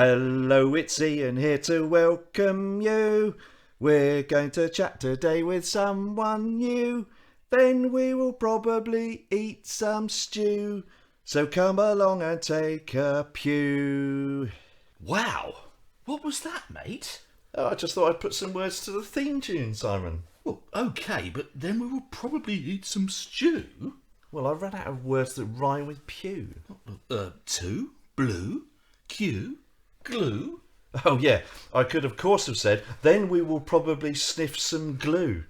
Hello, it's Ian here to welcome you. We're going to chat today with someone new. Then we will probably eat some stew. So come along and take a pew. Wow, what was that, mate? Oh, I just thought I'd put some words to the theme tune, Simon. Well, okay, but then we will probably eat some stew. Well, I ran out of words that rhyme with pew. To, blue, Q, glue. Oh yeah, I could of course have said, then we will probably sniff some glue.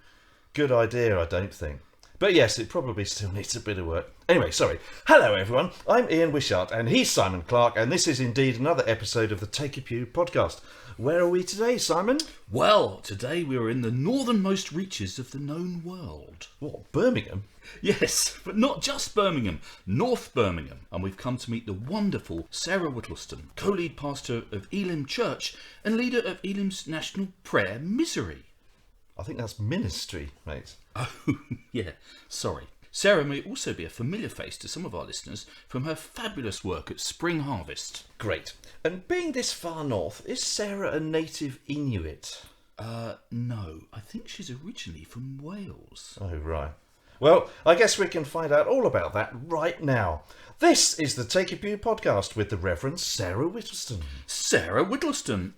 Good idea, I don't think. But yes, it probably still needs a bit of work. Anyway, sorry. Hello everyone, I'm Ian Wishart and he's Simon Clark, and this is indeed another episode of the Take a Pew podcast. Where are we today, Simon? Well, today we are in the northernmost reaches of the known world. What, Birmingham? Yes, but not just Birmingham, North Birmingham. And we've come to meet the wonderful Sarah Whittleston, co-lead pastor of Elim Church and leader of Elim's National Prayer Misery. I think that's ministry, mate. Oh, yeah, sorry. Sarah may also be a familiar face to some of our listeners from her fabulous work at Spring Harvest. Great. And being this far north, is Sarah a native Inuit? No. I think she's originally from Wales. Oh, right. Well, I guess we can find out all about that right now. This is the Take a Pew podcast with the Reverend Sarah Whittleston. Sarah Whittleston.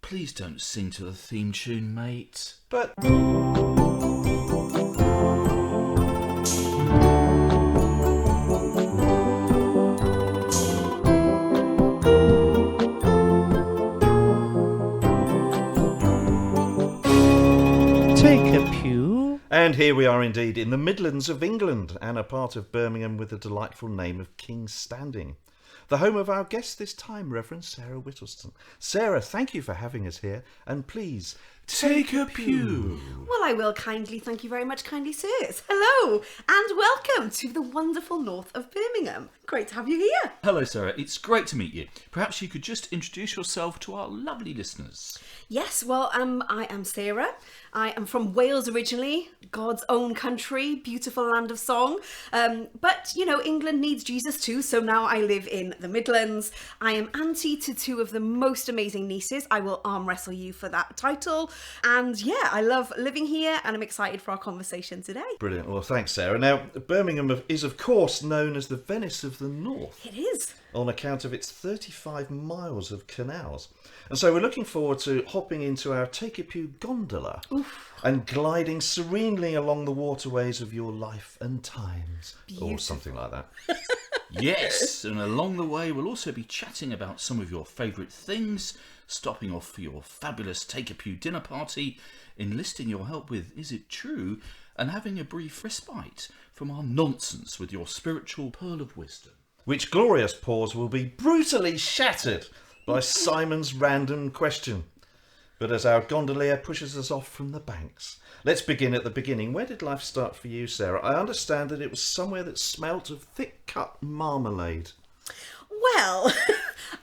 Please don't sing to the theme tune, mate. But... Take a pew. And here we are indeed in the Midlands of England and a part of Birmingham with the delightful name of King's Standing. The home of our guest this time, Reverend Sarah Whittleston. Sarah, thank you for having us here, and please, take a pew. Well, I will kindly, thank you very much, kindly sirs. Hello, and welcome to the wonderful north of Birmingham. Great to have you here. Hello, Sarah. It's great to meet you. Perhaps you could just introduce yourself to our lovely listeners. Yes, well, I am Sarah. I am from Wales originally, God's own country, beautiful land of song. But, you know, England needs Jesus too, so now I live in the Midlands. I am auntie to two of the most amazing nieces. I will arm wrestle you for that title. And yeah, I love living here and I'm excited for our conversation today. Brilliant. Well, thanks, Sarah. Now, Birmingham is, of course, known as the Venice of the North. It is. On account of its 35 miles of canals. And so we're looking forward to hopping into our Take a Pew gondola and gliding serenely along the waterways of your life and times. Beautiful. Or something like that. Yes, and along the way we'll also be chatting about some of your favourite things, stopping off for your fabulous Take a Pew dinner party, enlisting your help with Is It True, and having a brief respite from our nonsense with your spiritual pearl of wisdom. Which glorious pause will be brutally shattered by Simon's random question. But as our gondolier pushes us off from the banks, let's begin at the beginning. Where did life start for you, Sarah? I understand that it was somewhere that smelt of thick-cut marmalade. Well,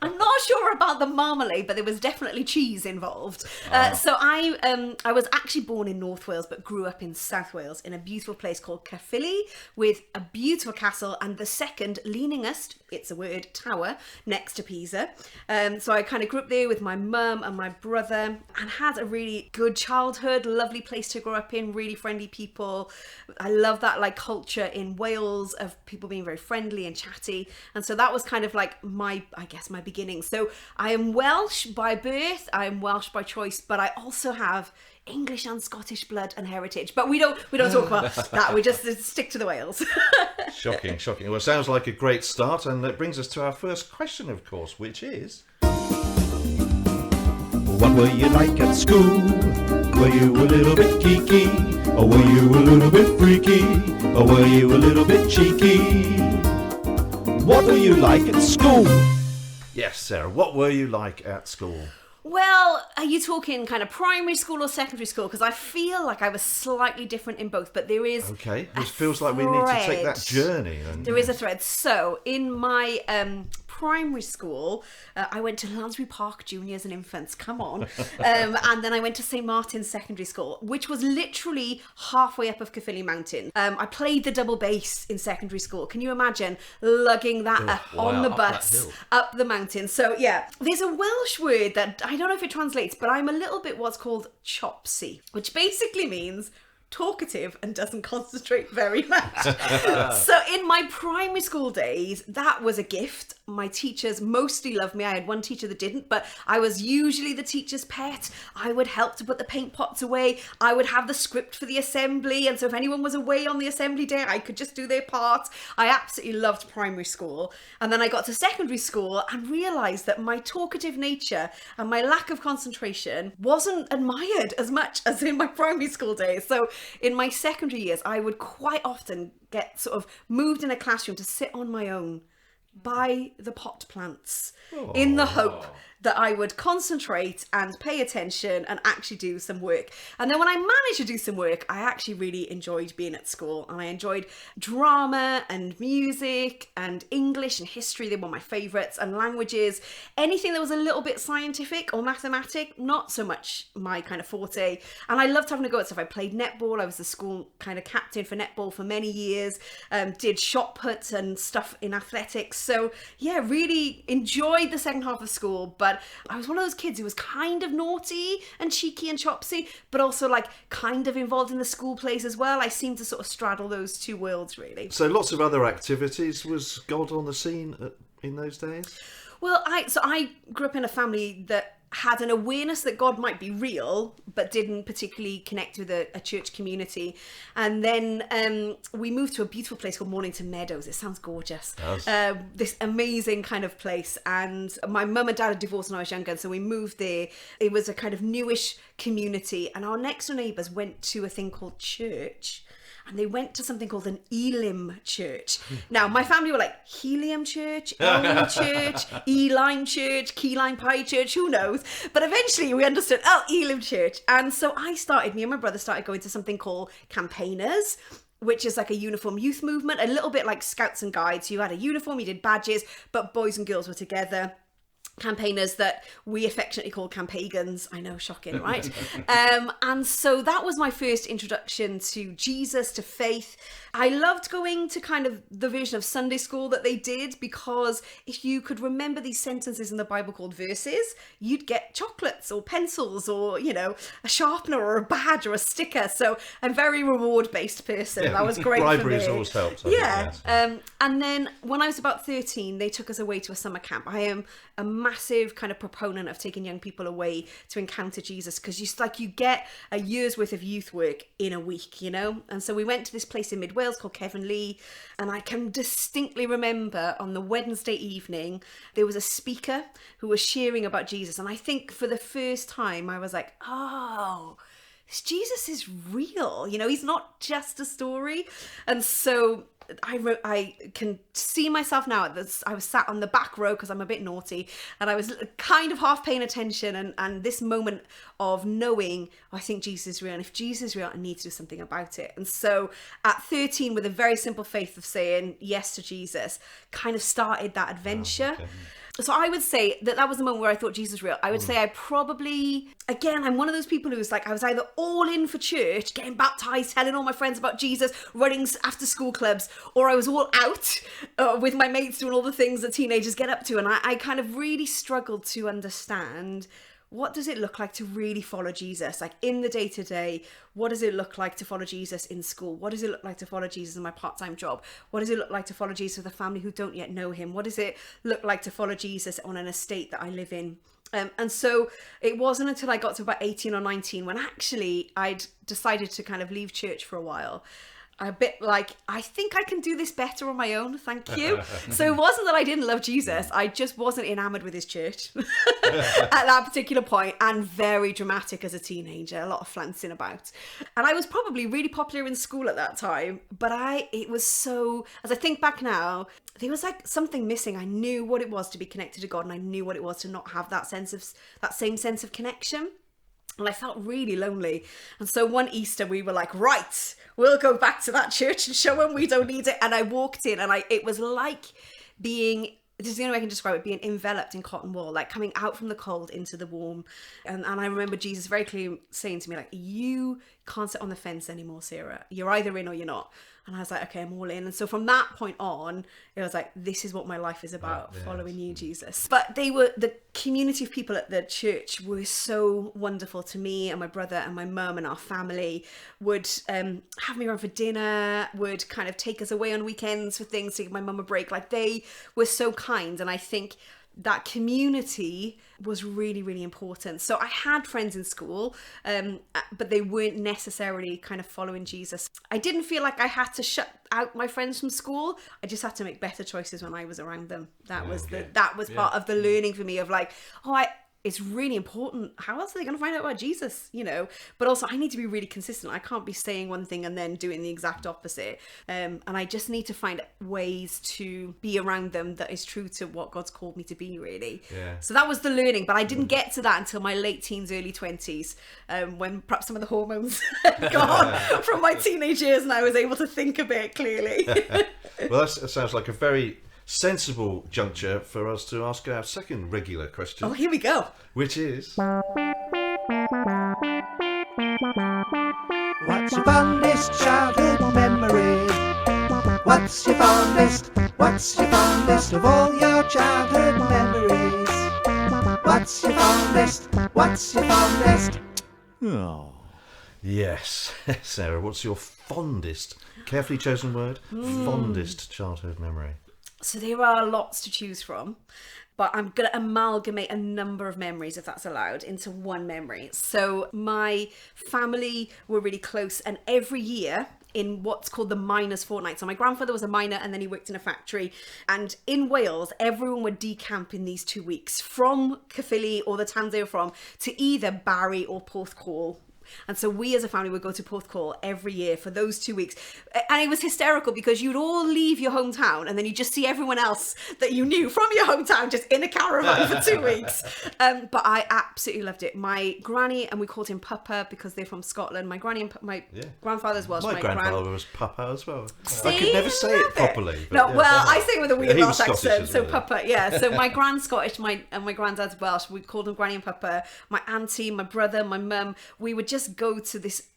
I'm not sure about the marmalade, but there was definitely cheese involved. So I was actually born in North Wales, but grew up in South Wales in a beautiful place called Caerphilly with a beautiful castle and the second leaningest, it's a word, tower next to Pisa. So I kind of grew up there with my mum and my brother and had a really good childhood, lovely place to grow up in, really friendly people. I love that like culture in Wales of people being very friendly and chatty. And so that was kind of like my beginnings. So I am Welsh by birth, I am Welsh by choice, but I also have English and Scottish blood and heritage. But we don't talk about that. We just stick to the Wales. Shocking. Well, it sounds like a great start, and that brings us to our first question, of course, which is... What were you like at school? Were you a little bit geeky? Or were you a little bit freaky? Or were you a little bit cheeky? What were you like at school? Yes, Sarah, what were you like at school? Well, are you talking kind of primary school or secondary school? Because I feel like I was slightly different in both, but there is it feels like we need to take that journey. There is a thread. So in my primary school, I went to Lansbury Park Juniors and Infants, come on. And then I went to St Martin's Secondary School, which was literally halfway up of Caerphilly Mountain. I played the double bass in secondary school. Can you imagine lugging that up on the bus up the mountain? So yeah, there's a Welsh word that I don't know if it translates, but I'm a little bit what's called chopsy, which basically means talkative and doesn't concentrate very much. So in my primary school days, that was a gift. My teachers mostly loved me. I had one teacher that didn't, but I was usually the teacher's pet. I would help to put the paint pots away. I would have the script for the assembly, and so if anyone was away on the assembly day, I could just do their part. I absolutely loved primary school. And then I got to secondary school and realised that my talkative nature and my lack of concentration wasn't admired as much as in my primary school days. So in my secondary years, I would quite often get sort of moved in a classroom to sit on my own by the pot plants in the hope that I would concentrate and pay attention and actually do some work. And then when I managed to do some work, I actually really enjoyed being at school, and I enjoyed drama and music and English and history. They were my favourites, and languages. Anything that was a little bit scientific or mathematic, not so much my kind of forte. And I loved having to go at stuff. I played netball. I was the school kind of captain for netball for many years, did shot put and stuff in athletics. So yeah, really enjoyed the second half of school, but I was one of those kids who was kind of naughty and cheeky and chopsy, but also like kind of involved in the school plays as well. I seemed to sort of straddle those two worlds, really. So lots of other activities. Was God on the scene in those days? Well, I grew up in a family that had an awareness that God might be real, but didn't particularly connect with a church community. And then we moved to a beautiful place called Mornington Meadows. It sounds gorgeous. This amazing kind of place. And my mum and dad had divorced when I was younger, and so we moved there. It was a kind of newish community, and our next door neighbours went to a thing called church. And they went to something called an Elim church. Now, my family were like, Helium church, Elim church, Elim church, Key Lime Pie church, who knows? But eventually we understood, Elim church. And so me and my brother started going to something called Campaigners, which is like a uniform youth movement, a little bit like Scouts and Guides. You had a uniform, you did badges, but boys and girls were together. Campaigners that we affectionately call campagans. I know, shocking, right? And so that was my first introduction to Jesus, to faith. I loved going to kind of the version of Sunday school that they did, because if you could remember these sentences in the Bible called verses, you'd get chocolates or pencils or, you know, a sharpener or a badge or a sticker. So I'm a very reward-based person. Yeah. That was great for me. Briberies always helped. Yeah. And then when I was about 13, they took us away to a summer camp. I am a massive kind of proponent of taking young people away to encounter Jesus, because you get a year's worth of youth work in a week, you know. And so we went to this place in mid Wales called Caerphilly, and I can distinctly remember on the Wednesday evening there was a speaker who was sharing about Jesus, and I think for the first time I was like, oh, Jesus is real, you know, he's not just a story. And so I can see myself now at this. I was sat on the back row because I'm a bit naughty, and I was kind of half paying attention, and this moment of knowing, I think Jesus is real, and if Jesus is real, I need to do something about it. And so at 13, with a very simple faith of saying yes to Jesus, kind of started that adventure. Oh, okay. So I would say that was the moment where I thought Jesus was real. I would say I probably, again, I'm one of those people who's like, I was either all in for church, getting baptised, telling all my friends about Jesus, running after school clubs, or I was all out with my mates doing all the things that teenagers get up to. And I kind of really struggled to understand, what does it look like to really follow Jesus? Like in the day-to-day, what does it look like to follow Jesus in school? What does it look like to follow Jesus in my part-time job? What does it look like to follow Jesus with a family who don't yet know him? What does it look like to follow Jesus on an estate that I live in? And so it wasn't until I got to about 18 or 19 when actually I'd decided to kind of leave church for a while. A bit like, I think I can do this better on my own, thank you. So it wasn't that I didn't love Jesus, I just wasn't enamoured with his church at that particular point, and very dramatic as a teenager, a lot of flouncing about. And I was probably really popular in school at that time, but it was so, as I think back now, there was like something missing. I knew what it was to be connected to God, and I knew what it was to not have that same sense of connection. And I felt really lonely. And so one Easter we were like, right, we'll go back to that church and show them we don't need it. And I walked in, and it was like being this is the only way I can describe it, being enveloped in cotton wool, like coming out from the cold into the warm. And I remember Jesus very clearly saying to me, like, you can't sit on the fence anymore, Sarah. You're either in or you're not. And I was like, okay, I'm all in. And so from that point on, it was like, this is what my life is about, following you, Jesus. But the community of people at the church were so wonderful to me and my brother and my mum and our family. Would have me around for dinner, would kind of take us away on weekends for things to give my mum a break. Like, they were so kind. And I think that community was really, really important. So I had friends in school, but they weren't necessarily kind of following Jesus. I didn't feel like I had to shut out my friends from school. I just had to make better choices when I was around them. That was part of the learning for me of like, it's really important. How else are they going to find out about Jesus, you know? But also, I need to be really consistent. I can't be saying one thing and then doing the exact opposite. And I just need to find ways to be around them that is true to what God's called me to be, really. Yeah. So that was the learning. But I didn't get to that until my late teens, early 20s, when perhaps some of the hormones had gone from my teenage years and I was able to think a bit clearly. Well, that sounds like a very sensible juncture for us to ask our second regular question. Oh, here we go. Which is... What's your fondest childhood memory? What's your fondest of all your childhood memories? What's your fondest? Oh. Yes. Sarah, what's your fondest, carefully chosen word, fondest childhood memory? So there are lots to choose from, but I'm going to amalgamate a number of memories, if that's allowed, into one memory. So my family were really close, and every year in what's called the miners' fortnight. So my grandfather was a miner and then he worked in a factory. And in Wales, everyone would decamp in these 2 weeks from Caerphilly or the towns they were from to either Barry or Porthcawl. And so we as a family would go to Porthcawl every year for those 2 weeks. And it was hysterical because you'd all leave your hometown and then you just see everyone else that you knew from your hometown just in a caravan for 2 weeks. But I absolutely loved it. My granny, and we called him Papa because they're from Scotland. My granny and my grandfather's Welsh. My grandfather was Papa as well. See, I could never say it properly. No, well, I say it with a weird He was Welsh Scottish accent. as So well. Papa, yeah. So my grand's Scottish, and my granddad's Welsh. We called them Granny and Papa. My auntie, my brother, my mum. We would just go to this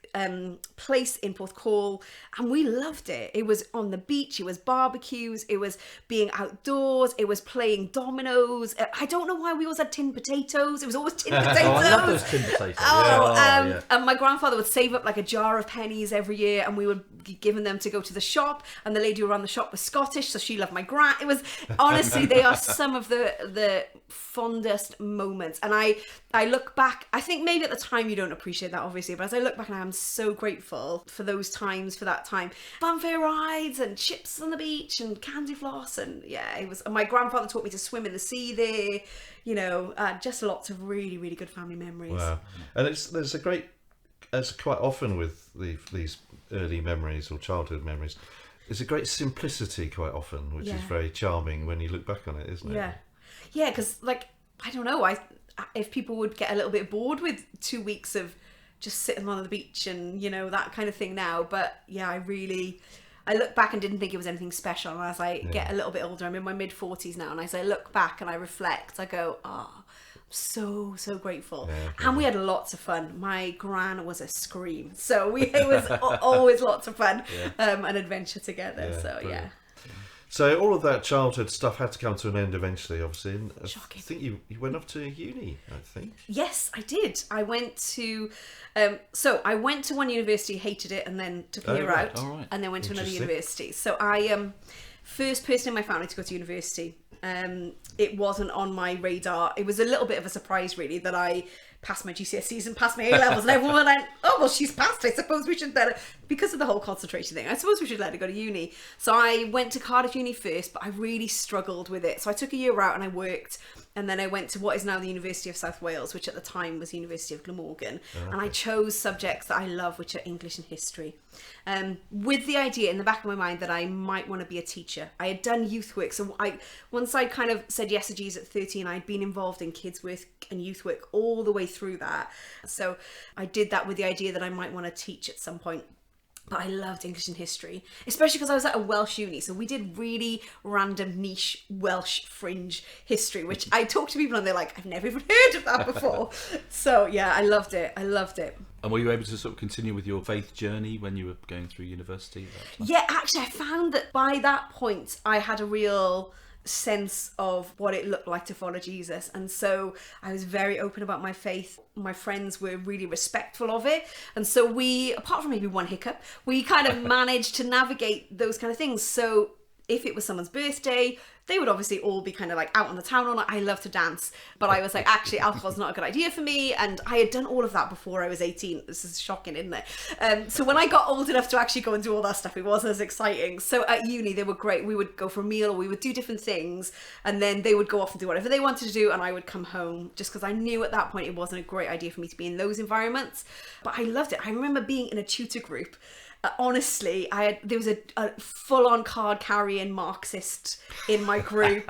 place in Porthcawl, and we loved it. It was on the beach, it was barbecues, it was being outdoors, it was playing dominoes. I don't know why we always had tinned potatoes. It was always tinned potatoes. Oh, I love those tin potatoes. And my grandfather would save up like a jar of pennies every year, and we would be given them to go to the shop, and the lady who ran the shop was Scottish, so she loved my gran. It was, honestly, they are some of the fondest moments. And I look back, I think maybe at the time you don't appreciate that, obviously, but as I look back, and I'm so grateful for those times, for that time. Funfair rides and chips on the beach and candy floss, and yeah, it was. And my grandfather taught me to swim in the sea there. You know, just lots of really, really good family memories. Wow. And there's quite often with these early memories or childhood memories, there's a great simplicity quite often, which is very charming when you look back on it, isn't it? Yeah, because like, I don't know, if people would get a little bit bored with 2 weeks of just sitting on the beach and, you know, that kind of thing now. But yeah, I look back and didn't think it was anything special. And as I get a little bit older, I'm in my mid-40s now, and as I look back and I reflect, I go, I'm so grateful. And we had lots of fun. My gran was a scream, so it was always lots of fun, and adventure together. Brilliant. So all of that childhood stuff had to come to an end eventually, obviously. And I think you went off to uni, I think. Yes, I did. I went to I went to one university, hated it, and then took a year out, and then went to another university. So I first person in my family to go to university. It wasn't on my radar. It was a little bit of a surprise, really, that I passed my GCSEs and passed my A-levels, and everyone went, oh, well, she's passed. I suppose we should let her, because of the whole concentration thing, I suppose we should let her go to uni. So I went to Cardiff Uni first, but I really struggled with it. So I took a year out and I worked, and then I went to what is now the University of South Wales, which at the time was the University of Glamorgan. And I chose subjects that I love, which are English and history, with the idea in the back of my mind that I might want to be a teacher. I had done youth work, so once I kind of said yes to Jesus at 13, I'd been involved in kids work and youth work all the way through that. So I did that with the idea that I might want to teach at some point. But I loved English and history, especially because I was at a Welsh uni. So we did really random niche Welsh fringe history, which I talk to people and they're like, I've never even heard of that before. So yeah, I loved it. And were you able to sort of continue with your faith journey when you were going through university? Yeah, actually, I found that by that point, I had a real sense of what it looked like to follow Jesus, and so I was very open about my faith. My friends were really respectful of it, and so we, apart from maybe one hiccup, we kind of managed to navigate those kind of things. So if it was someone's birthday, they would obviously all be kind of like out on the town all night. I love to dance, but I was like, actually, alcohol's not a good idea for me. And I had done all of that before I was 18. This is shocking, isn't it? So when I got old enough to actually go and do all that stuff, it wasn't as exciting. So at uni, they were great. We would go for a meal or we would do different things. And then they would go off and do whatever they wanted to do. And I would come home just because I knew at that point it wasn't a great idea for me to be in those environments. But I loved it. I remember being in a tutor group. Honestly, there was a full-on card-carrying Marxist in my group.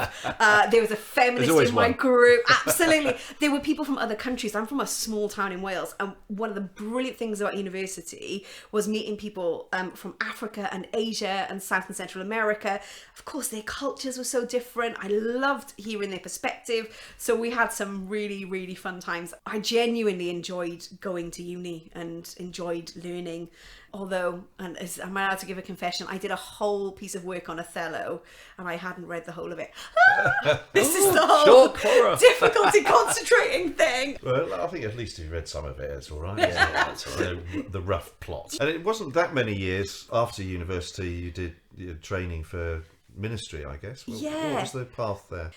There was a feminist in my group. Absolutely. There were people from other countries. I'm from a small town in Wales, and one of the brilliant things about university was meeting people from Africa and Asia and South and Central America. Of course, their cultures were so different. I loved hearing their perspective. So we had some really, really fun times. I genuinely enjoyed going to uni and enjoyed learning. Although, and I'm allowed to give a confession, I did a whole piece of work on Othello and I hadn't read the whole of it. This is the whole difficulty concentrating thing. Well, I think at least if you read some of it, it's all right. Yeah, that's all right. The rough plot. And it wasn't that many years after university you did your training for ministry, I guess. What was the path there?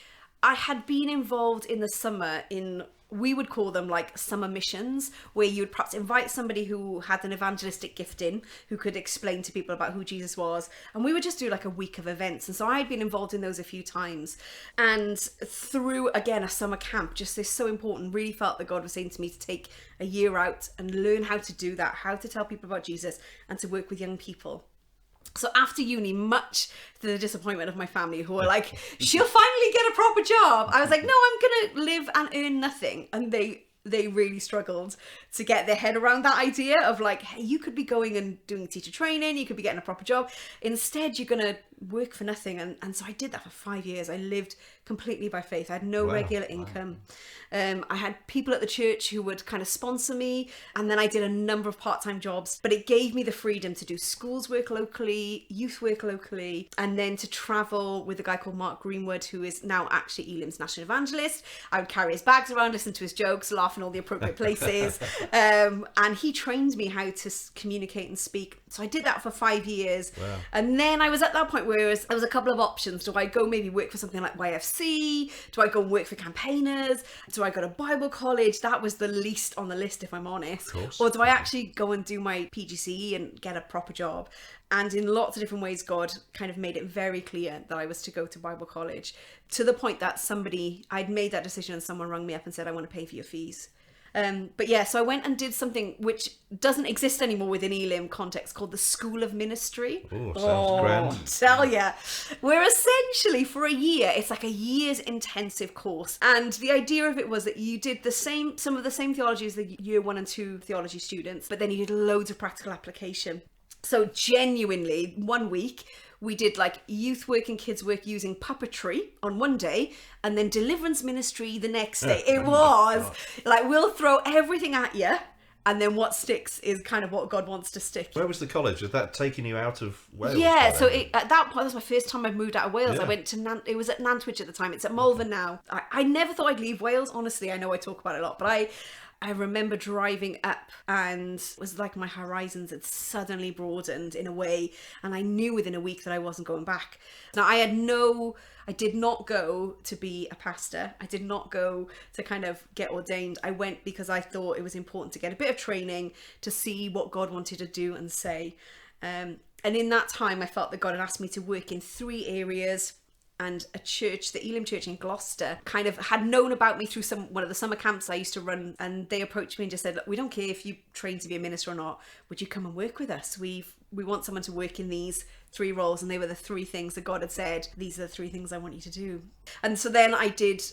I had been involved in the summer in, we would call them like summer missions, where you would perhaps invite somebody who had an evangelistic gifting, who could explain to people about who Jesus was. And we would just do like a week of events. And so I had been involved in those a few times. And through, again, a summer camp, just this so important, really felt that God was saying to me to take a year out and learn how to do that, how to tell people about Jesus and to work with young people. So after uni, much to the disappointment of my family, who were like, she'll finally get a proper job. I was like, no, I'm going to live and earn nothing. And they really struggled to get their head around that idea of like, hey, you could be going and doing teacher training, you could be getting a proper job. Instead, you're going to work for nothing. And so I did that for 5 years. I lived completely by faith. I had no regular income. I had people at the church who would kind of sponsor me, and then I did a number of part-time jobs, but it gave me the freedom to do schools work locally, youth work locally, and then to travel with a guy called Mark Greenwood, who is now actually Elim's national evangelist. I would carry his bags around, listen to his jokes, laugh in all the appropriate places, and he trained me how to communicate and speak. So I did that for 5 years. And then I was at that point where there was a couple of options. Do I go maybe work for something like YFC? Do I go and work for campaigners? Do I go to Bible college? That was the least on the list, if I'm honest. Or do I actually go and do my PGCE and get a proper job? And in lots of different ways, God kind of made it very clear that I was to go to Bible college, to the point that I'd made that decision and someone rang me up and said, I want to pay for your fees. But yeah, so I went and did something which doesn't exist anymore within Elim context, called the School of Ministry. Sounds grand. Tell ya. Where essentially for a year, it's like a year's intensive course. And the idea of it was that you did some of the same theology as the year 1 and 2 theology students, but then you did loads of practical application. So genuinely, 1 week, we did like youth work and kids work using puppetry on one day, and then deliverance ministry the next day. It was like, we'll throw everything at you, and then what sticks is kind of what God wants to stick. Where was the college? Was that taking you out of Wales? Yeah, so at that point, that was my first time I'd moved out of Wales. Yeah. I went to it was at Nantwich at the time. It's at Malvern now. I never thought I'd leave Wales, honestly. I know I talk about it a lot, but I remember driving up, and it was like my horizons had suddenly broadened in a way, and I knew within a week that I wasn't going back. Now I did not go to be a pastor. I did not go to kind of get ordained. I went because I thought it was important to get a bit of training to see what God wanted to do and say. And in that time, I felt that God had asked me to work in 3 areas. And a church, the Elim church in Gloucester, kind of had known about me through one of the summer camps I used to run, and they approached me and just said, look, we don't care if you train to be a minister or not, would you come and work with us? We want someone to work in these 3 roles, and they were the 3 things that God had said, these are the 3 things I want you to do. And so then I did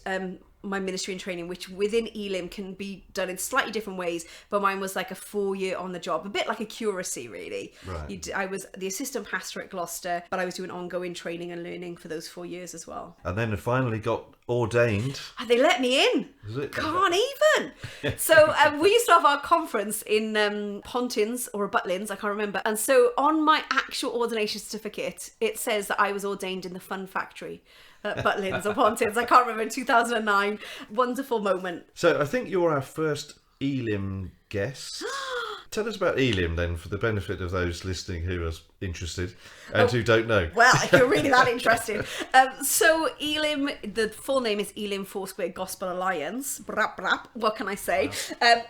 my ministry and training, which within Elim can be done in slightly different ways, but mine was like a 4-year on the job, a bit like a curacy really. Right. I was the assistant pastor at Gloucester, but I was doing ongoing training and learning for those 4 years as well. And then finally got ordained. And they let me in. Is it? Can't even. So we used to have our conference in Pontins or Butlins, I can't remember. And so on my actual ordination certificate, it says that I was ordained in the Fun Factory at Butlins or Pontins. I can't remember, in 2009. Wonderful moment. So I think you're our first Elim guest. Tell us about Elim then, for the benefit of those listening who are interested and who don't know. Well, if you're really that interested. So Elim, the full name is Elim Foursquare Gospel Alliance. Brap, brap. What can I say?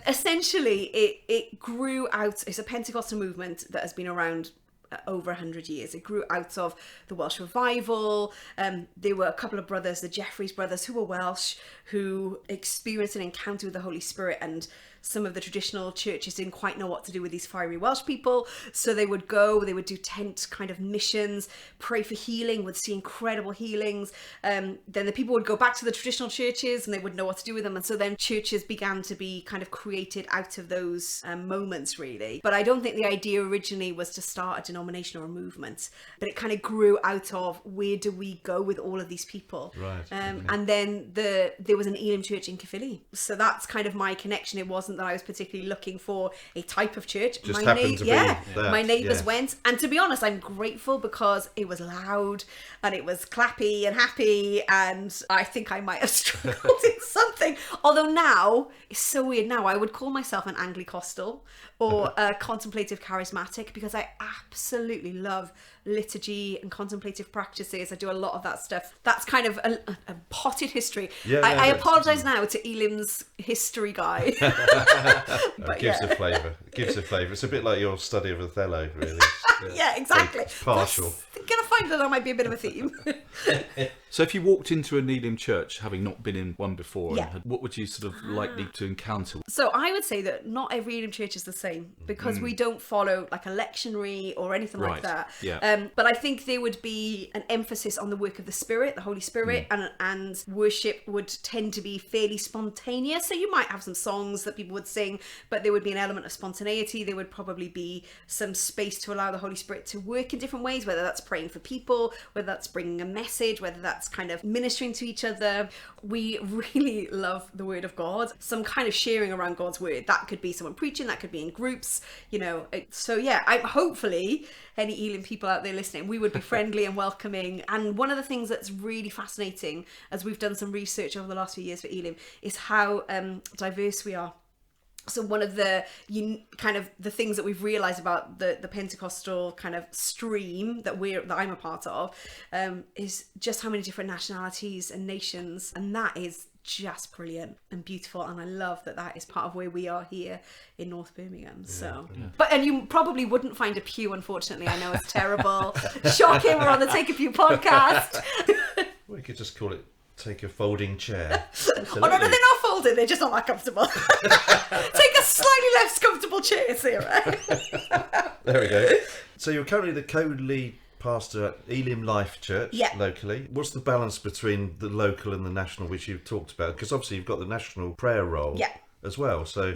Essentially, it grew out. It's a Pentecostal movement that has been around over 100 years. It grew out of the Welsh revival. There were a couple of brothers, the Jeffreys brothers, who were Welsh, who experienced an encounter with the Holy Spirit, and some of the traditional churches didn't quite know what to do with these fiery Welsh people. So they would do tent kind of missions, pray for healing, would see incredible healings. Then the people would go back to the traditional churches and they wouldn't know what to do with them. And so then churches began to be kind of created out of those moments, really. But I don't think the idea originally was to start a denomination or a movement, but it kind of grew out of, where do we go with all of these people? Right. And then there was an Elim church in Caerphilly. So that's kind of my connection. It wasn't that I was particularly looking for a type of church. Just happened to be that, my neighbours yes. went, and to be honest, I'm grateful, because it was loud and it was clappy and happy, and I think I might have struggled in something. Although now, it's so weird now, I would call myself an Anglicostal or a contemplative charismatic, because I absolutely love liturgy and contemplative practices. I do a lot of that stuff. That's kind of a potted history. I apologise now to Elim's history guy. It gives a flavour. It gives a flavour. It's a bit like your study of Othello, really. Yeah, exactly. Partial. I'm going to find that might be a bit of a theme. So if you walked into an Elim church, having not been in one before, Yeah. what would you sort of likely to encounter? So I would say that not every Elim church is the same, because we don't follow like a lectionary or anything like Right. that. Yeah. But I think there would be an emphasis on the work of the Spirit, the Holy Spirit, and worship would tend to be fairly spontaneous. So you might have some songs that people would sing, but there would be an element of spontaneity. There would probably be some space to allow the Holy Spirit to work in different ways, whether that's praying for people, whether that's bringing a message, whether that's kind of ministering to each other. We really love the Word of God. Some kind of sharing around God's Word. That could be someone preaching, that could be in groups, you know. So yeah, hopefully any Elim people out there listening, we would be friendly and welcoming. And one of the things that's really fascinating, as we've done some research over the last few years for Elim, is how diverse we are. So one of the the things that we've realised about the Pentecostal kind of stream that I'm a part of is just how many different nationalities and nations, and that is just brilliant and beautiful, and I love that is part of where we are here in North Birmingham. So and you probably wouldn't find a pew, unfortunately. I know it's terrible. Shocking, we're on the Take a Pew podcast. We could just call it Take a Folding Chair. Oh no, they're not folded, they're just not that comfortable. Take a slightly less comfortable chair, Sarah. There we go. So you're currently the co-lead pastor at Elim Life Church locally. What's the balance between the local and the national, which you've talked about? Because obviously you've got the national prayer role as well. So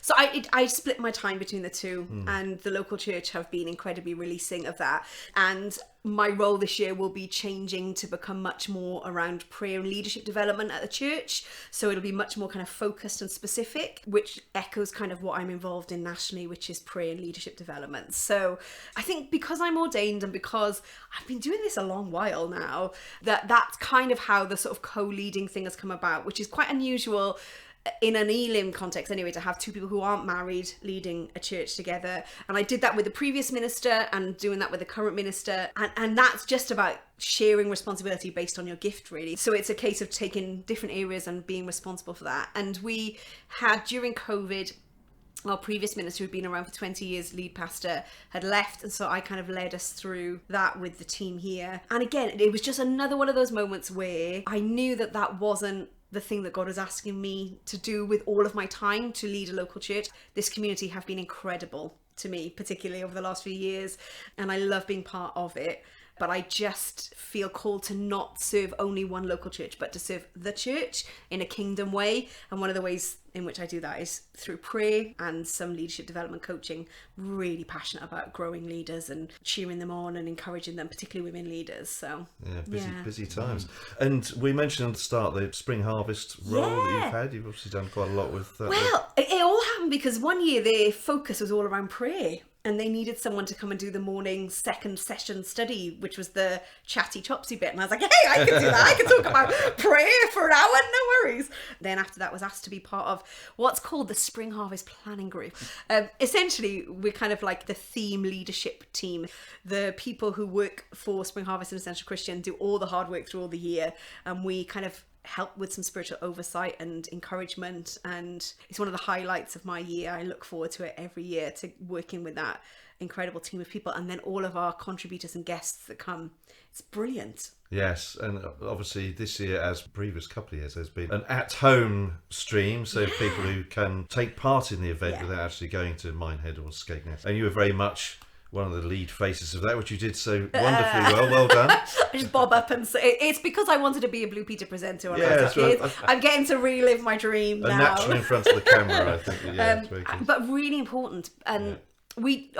so I split my time between the two, and the local church have been incredibly releasing of that. And my role this year will be changing to become much more around prayer and leadership development at the church. So it'll be much more kind of focused and specific, which echoes kind of what I'm involved in nationally, which is prayer and leadership development. So I think because I'm ordained and because I've been doing this a long while now, that's kind of how the sort of co-leading thing has come about, which is quite unusual in an Elim context anyway, to have two people who aren't married leading a church together. And I did that with the previous minister and doing that with the current minister, and that's just about sharing responsibility based on your gift, really. So it's a case of taking different areas and being responsible for that. And we had, during COVID, our previous minister, who'd been around for 20 years, lead pastor, had left, and so I kind of led us through that with the team here. And again, it was just another one of those moments where I knew that wasn't the thing that God was asking me to do with all of my time, to lead a local church. This community have been incredible to me, particularly over the last few years, and I love being part of it. but I just feel called to not serve only one local church, but to serve the church in a kingdom way. And one of the ways in which I do that is through prayer and some leadership development coaching. Really passionate about growing leaders and cheering them on and encouraging them, particularly women leaders. So busy times. And we mentioned at the start the spring harvest role that you've had. You've obviously done quite a lot with that. Well, it all happened because one year their focus was all around prayer. And they needed someone to come and do the morning second session study, which was the chatty chopsy bit. And I was like, hey, I can do that. I can talk about prayer for an hour, no worries. Then after that was asked to be part of what's called the Spring Harvest Planning Group. Essentially, we're kind of like the theme leadership team. The people who work for Spring Harvest and Essential Christian do all the hard work through all the year. And we kind of help with some spiritual oversight and encouragement, and it's one of the highlights of my year. I look forward to it every year, to working with that incredible team of people, and then all of our contributors and guests that come. It's brilliant. Yes, and obviously this year, as previous couple of years, there's been an at-home stream, so people who can take part in the event without actually going to Minehead or Skegness. And you were very much one of the lead faces of that, which you did so wonderfully well. Well done. I just bob up and say, it's because I wanted to be a Blue Peter presenter when I was a kid. I'm getting to relive my dream now. Naturally in front of the camera, I think. It's very cool. But really important. And we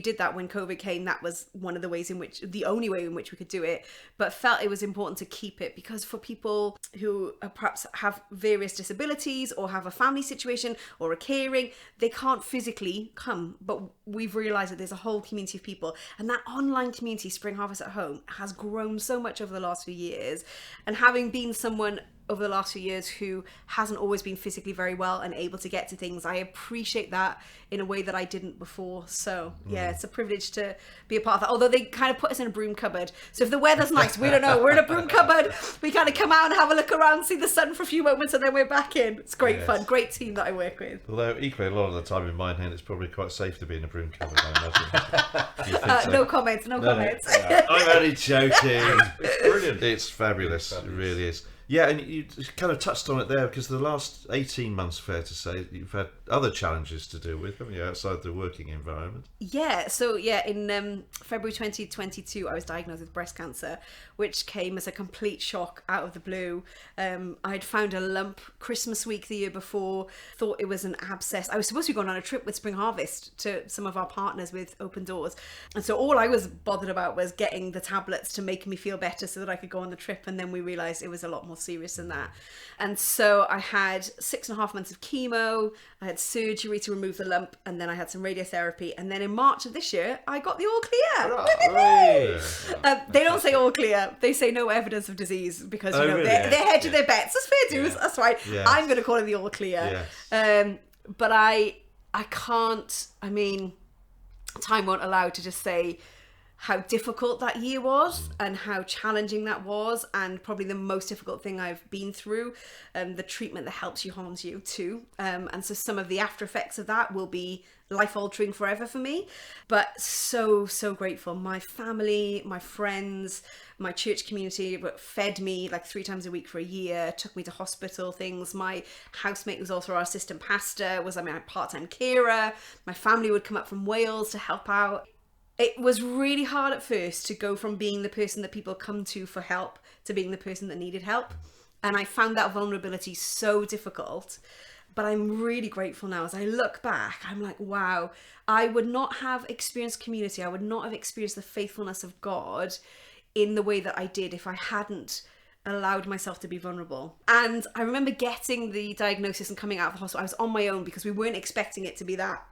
did that when COVID came. That was one of the ways in which, the only way in which we could do it, but felt it was important to keep it, because for people who perhaps have various disabilities or have a family situation or a caring, they can't physically come. But we've realised that there's a whole community of people, and that online community, Spring Harvest at Home, has grown so much over the last few years. And having been someone over the last few years who hasn't always been physically very well and able to get to things, I appreciate that in a way that I didn't before. So it's a privilege to be a part of that, although they kind of put us in a broom cupboard. So if the weather's nice, we don't know, we're in a broom cupboard, we kind of come out and have a look around, see the sun for a few moments, and then we're back in. It's great fun, great team that I work with. Although equally a lot of the time in Minehead it's probably quite safe to be in a broom cupboard, I imagine. So? No comments. No. I'm only joking. It's brilliant. It's fabulous. It really is. Yeah, and you kind of touched on it there, because the last 18 months, fair to say, you've had other challenges to deal with, haven't you, outside the working environment? In February 2022, I was diagnosed with breast cancer, which came as a complete shock out of the blue. I'd found a lump Christmas week the year before, thought it was an abscess. I was supposed to be going on a trip with Spring Harvest to some of our partners with Open Doors. And so all I was bothered about was getting the tablets to make me feel better so that I could go on the trip. And then we realised it was a lot more serious than that. And so I had 6.5 months of chemo, I had surgery to remove the lump, and then I had some radiotherapy. And then in March of this year, I got the all clear. They don't say all clear, they say no evidence of disease, because they're hedging their bets. That's fair dues, that's right. Yes. I'm going to call it the all clear. Yes. But I can't, time won't allow to just say how difficult that year was and how challenging that was, and probably the most difficult thing I've been through. The treatment that helps you harms you too, and so some of the after effects of that will be life-altering forever for me. But so grateful. My family, my friends, my church community fed me like 3 times a week for a year, took me to hospital things. My housemate was also our assistant pastor, was my part-time carer. My family would come up from Wales to help out. It was really hard at first to go from being the person that people come to for help to being the person that needed help. And I found that vulnerability so difficult. But I'm really grateful now. As I look back, I'm like, wow, I would not have experienced community. I would not have experienced the faithfulness of God in the way that I did if I hadn't allowed myself to be vulnerable. And I remember getting the diagnosis and coming out of the hospital. I was on my own because we weren't expecting it to be that.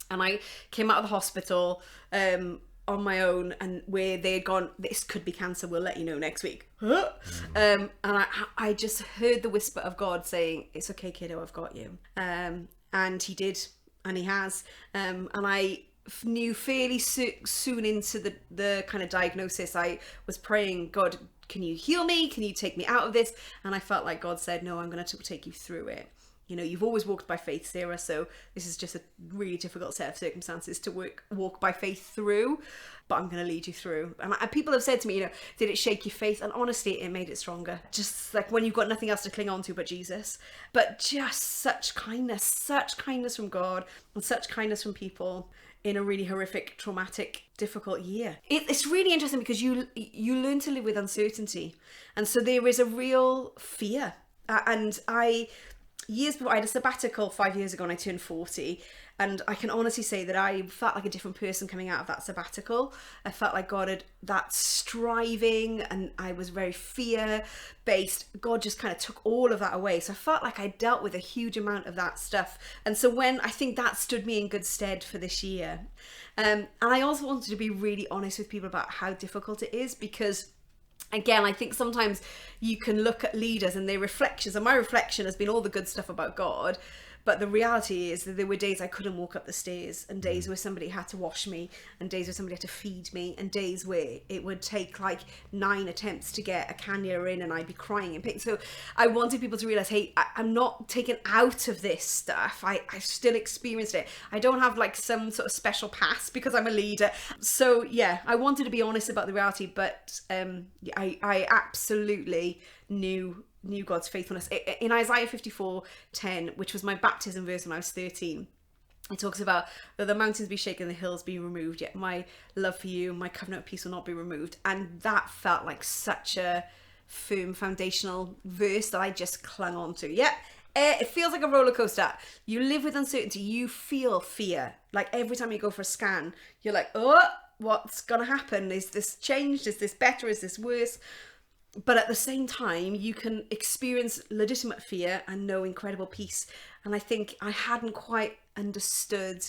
And I came out of the hospital on my own, and where they had gone, this could be cancer, we'll let you know next week. And I just heard the whisper of God saying, it's okay, kiddo, I've got you. And he did, and he has. And I knew fairly soon into the kind of diagnosis, I was praying, God, can you heal me? Can you take me out of this? And I felt like God said, no, I'm going to take you through it. You know, you've always walked by faith, Sarah, so this is just a really difficult set of circumstances to walk by faith through, but I'm going to lead you through. And people have said to me, you know, did it shake your faith? And honestly, it made it stronger. Just like when you've got nothing else to cling on to but Jesus. But just such kindness from God and such kindness from people. in a really horrific, traumatic, difficult year. It's really interesting because you learn to live with uncertainty. And so there is a real fear. Years before, I had a sabbatical 5 years ago and I turned 40. And I can honestly say that I felt like a different person coming out of that sabbatical. I felt like God had that striving, and I was very fear-based. God just kind of took all of that away. So I felt like I dealt with a huge amount of that stuff. And so I think that stood me in good stead for this year. And I also wanted to be really honest with people about how difficult it is, because again, I think sometimes you can look at leaders and their reflections, and my reflection has been all the good stuff about God. But the reality is that there were days I couldn't walk up the stairs, and days where somebody had to wash me, and days where somebody had to feed me, and days where it would take like 9 attempts to get a cannula in and I'd be crying in pain. So I wanted people to realise, hey, I'm not taken out of this stuff. I still experienced it. I don't have like some sort of special pass because I'm a leader. So yeah, I wanted to be honest about the reality, but I absolutely knew God's faithfulness. In Isaiah 54:10, which was my baptism verse when I was 13, it talks about that the mountains be shaken, the hills be removed, yet my love for you, my covenant of peace will not be removed. And that felt like such a firm foundational verse that I just clung on to. Yep. It feels like a roller coaster. You live with uncertainty. You feel fear. Like every time you go for a scan, you're like, oh, what's going to happen? Is this changed? Is this better? Is this worse? But at the same time, you can experience legitimate fear and know incredible peace. And I think I hadn't quite understood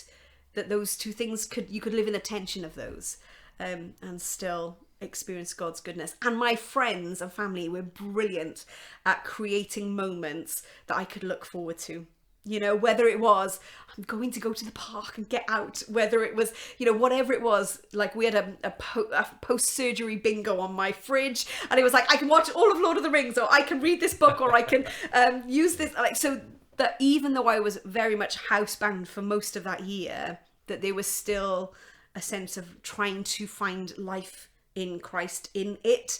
that those two things you could live in the tension of those and still experience God's goodness. And my friends and family were brilliant at creating moments that I could look forward to. You know, whether it was, I'm going to go to the park and get out, whether it was, you know, whatever it was, like we had a post-surgery bingo on my fridge, and it was like, I can watch all of Lord of the Rings, or I can read this book, or I can use this, like, so that even though I was very much housebound for most of that year, that there was still a sense of trying to find life in Christ, in it,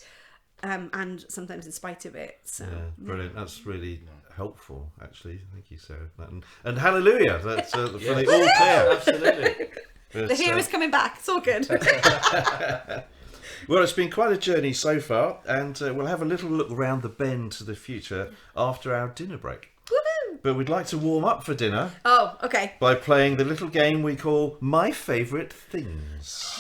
and sometimes in spite of it. So yeah, brilliant. That's really helpful, actually. Thank you, Sarah. And hallelujah, that's for the all clear. Absolutely. The hero's coming back. It's all good. Well, it's been quite a journey so far, and we'll have a little look round the bend to the future after our dinner break. Woohoo! But we'd like to warm up for dinner Oh, okay. by playing the little game we call My Favourite Things.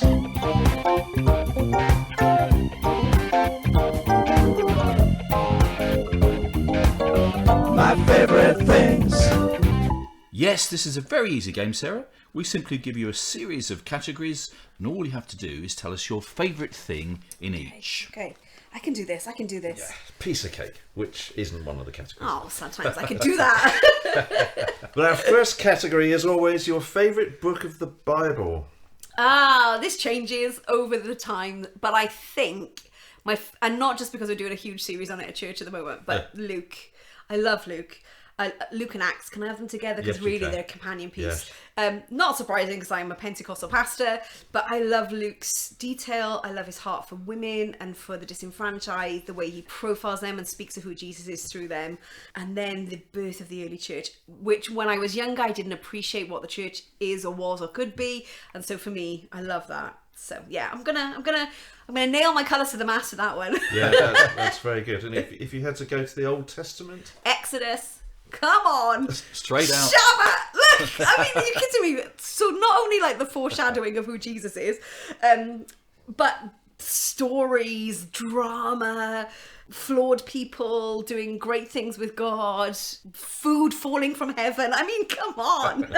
My favourite things. Yes, this is a very easy game, Sarah. We simply give you a series of categories, and all you have to do is tell us your favourite thing in each. Okay. I can do this. Piece of cake, which isn't one of the categories. Oh, sometimes I can do that. But our first category is always your favourite book of the Bible. This changes over the time, but I think and not just because we're doing a huge series on it at church at the moment, but Luke. I love Luke. Luke and Acts, can I have them together? Because Yes, you really can. they're a companion piece. Yes. Not surprising because I'm a Pentecostal pastor, but I love Luke's detail. I love his heart for women and for the disenfranchised, the way he profiles them and speaks of who Jesus is through them. And then the birth of the early church, which when I was younger, I didn't appreciate what the church is or was or could be. And so for me, I love that. So yeah, I'm gonna nail my colours to the mast for that one. Yeah, that's very good. And if you had to go to the Old Testament, Exodus, come on, Straight out. Shabbat! Look, I mean, are you kidding me? So not only like the foreshadowing of who Jesus is, but stories, drama, flawed people doing great things with God, food falling from heaven. I mean, come on.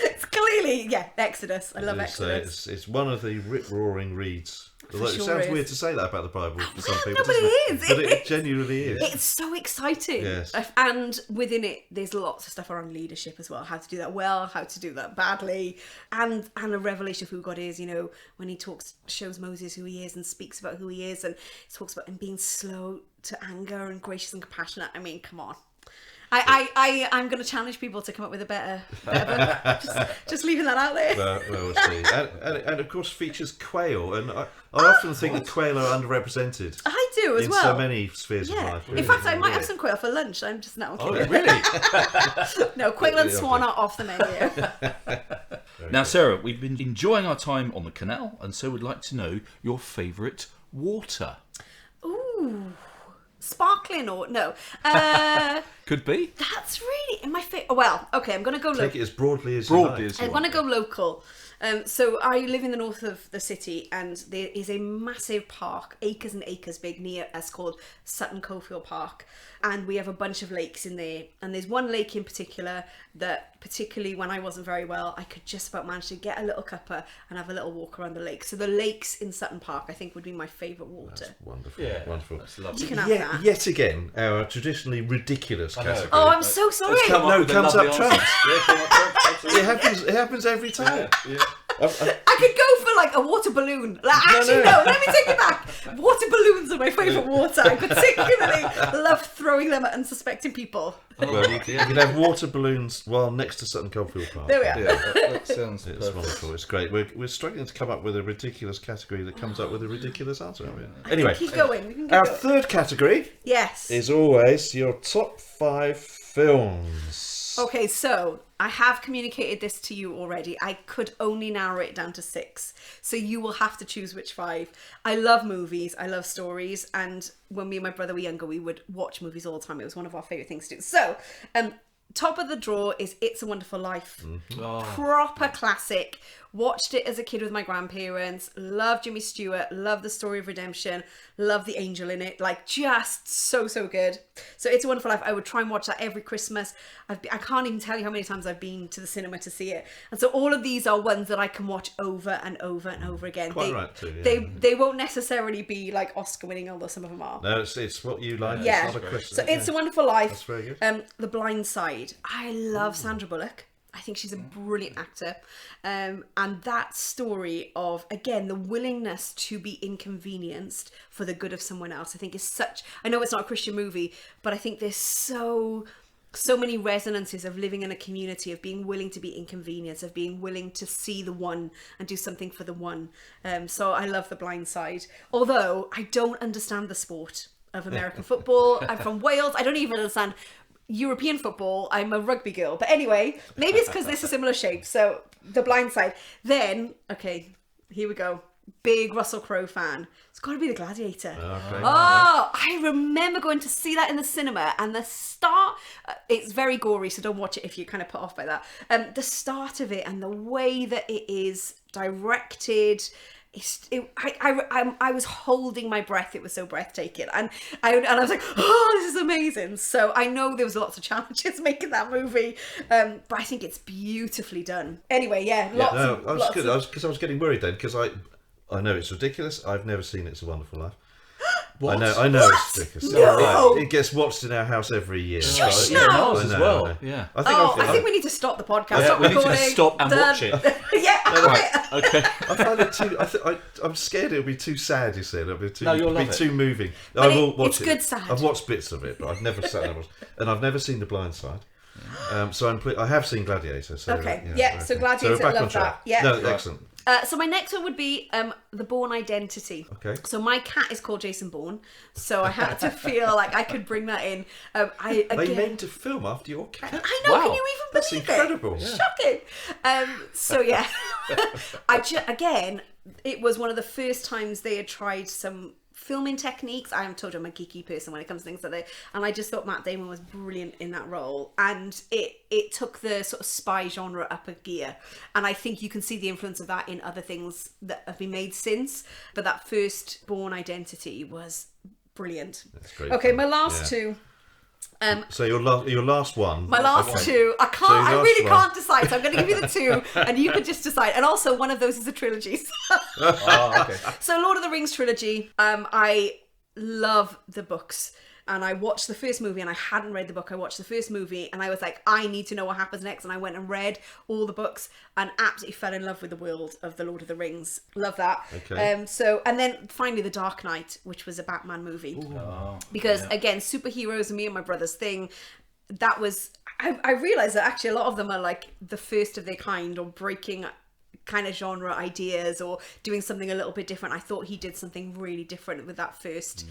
It's clearly, Exodus. I love Exodus. it's one of the rip-roaring reads. Although it sure sounds is. weird to say that about the Bible for some people, but doesn't it is. But it genuinely is. It's so exciting. Yes. And within it, there's lots of stuff around leadership as well. How to do that well, how to do that badly. And a revelation of who God is, you know, when he shows Moses who he is and speaks about who he is, and he talks about him being slow to anger and gracious and compassionate. I mean, come on. I'm going to challenge people to come up with a better just leaving that out there. Well, we'll see. And of course features quail, and I often think that quail are underrepresented. I do as in well. so many spheres of Yeah. life. In fact, I might have some quail for lunch. I'm just now kidding. Oh, really? No, quail and swan are off the menu. Now, Sarah, we've been enjoying our time on the canal, and so we'd like to know your favourite water. Ooh, sparkling or no? Could be. That's really in my favourite. Well, okay, I'm going to go Take it as broadly as you like. I want to go local. So I live in the north of the city, and there is a massive park, acres and acres big, near us, called Sutton Coldfield Park. And we have a bunch of lakes in there. And there's one lake in particular that, particularly when I wasn't very well, I could just about manage to get a little cuppa and have a little walk around the lake. So the lakes in Sutton Park, I think, would be my favourite water. That's wonderful. Yeah, wonderful. that's lovely. You can have that. Yet again, our traditionally ridiculous category. Oh, I'm so sorry. Comes up trumps. Absolutely. It happens every time. Yeah. I could go for like a water balloon. Like, actually, no, let me take it back. Water balloons are my favourite water. I particularly love throwing them at unsuspecting people. Well, you can have water balloons while next to Sutton Coldfield Park. There we are. Yeah, that sounds It's perfect. wonderful. It's great. We're struggling to come up with a ridiculous category that comes up with a ridiculous answer, aren't we? I Anyway, can keep going. We can keep our going. third category Yes. is always your top 5 films. Okay, so I have communicated this to you already. I could only narrow it down to 6. So you will have to choose which 5. I love movies. I love stories. And when me and my brother were younger, we would watch movies all the time. It was one of our favourite things to do. So, top of the drawer is It's a Wonderful Life. Proper classic. Watched it as a kid with my grandparents. Love Jimmy Stewart. Love the story of redemption. Love the angel in it. Like, just so good. So It's a Wonderful Life. I would try and watch that every Christmas. I can't even tell you how many times I've been to the cinema to see it. And so all of these are ones that I can watch over and over and over again. Quite right too, yeah. They won't necessarily be like Oscar winning, although some of them are. No, it's what you like. Yeah. It's not a question. So It's a Wonderful Life. That's very good. The Blind Side. I love Sandra Bullock. I think she's a brilliant actor. And that story of, again, the willingness to be inconvenienced for the good of someone else, I think is such... I know it's not a Christian movie, but I think there's so many resonances of living in a community, of being willing to be inconvenienced, of being willing to see the one and do something for the one. So I love The Blind Side. Although I don't understand the sport of American football. I'm from Wales. I don't even understand European football. I'm a rugby girl. But anyway, maybe it's because this is similar shape. So The Blind Side. Then, okay, here we go. Big Russell Crowe fan. It's got to be The Gladiator. Okay. Oh, I remember going to see that in the cinema, and the start, it's very gory, so don't watch it if you're kind of put off by that. The start of it and the way that it is directed, I was holding my breath. It was so breathtaking, and I was like, oh, this is amazing. So I know there was lots of challenges making that movie, but I think it's beautifully done. Anyway, lots of I was getting worried then because I know it's ridiculous. I've never seen It's a Wonderful Life. What? I know it's ridiculous. No! It gets watched in our house every year. Shush So, now! Ours as I know, well. I know. Yeah. I think we need to stop the podcast. Yeah, Stop we need to recording. stop and Done. watch it. Yeah. Okay. I find it too. I'm scared it'll be too sad. You said it'll be too. No, you'll it'll be love too moving. But I will watch it's it. good sad. I've watched bits of it, but I've never sat and I've never seen The Blind Side. So I have seen Gladiator. So Okay. yeah, So okay. Gladiator, So we're back love on track. that. Yeah. No, excellent. So my next one would be The Bourne Identity. Okay. So my cat is called Jason Bourne, so I had to feel like I could bring that in. They named a film after your cat. I know. Wow. Can you even That's believe incredible. it? Yeah. Shocking. So yeah, again, it was one of the first times they had tried some filming techniques. I am told I'm a geeky person when it comes to things like that, and I just thought Matt Damon was brilliant in that role, and it took the sort of spy genre up a gear, and I think you can see the influence of that in other things that have been made since, but that first Bourne Identity was brilliant. That's great. Okay, my last two. So your last one. My last two, I So your I last really one. can't decide, so I'm going to give you the two, and you can just decide. And also, one of those is a trilogy. Oh, okay. So Lord of the Rings trilogy, I love the books. And I watched the first movie, and I hadn't read the book. I watched the first movie, and I was like, I need to know what happens next. And I went and read all the books, and absolutely fell in love with the world of the Lord of the Rings. Love that. Okay. And then finally, The Dark Knight, which was a Batman movie. Because again, superheroes and me and my brother's thing. That was, I realised that actually a lot of them are like the first of their kind, or breaking kind of genre ideas, or doing something a little bit different. I thought he did something really different with that first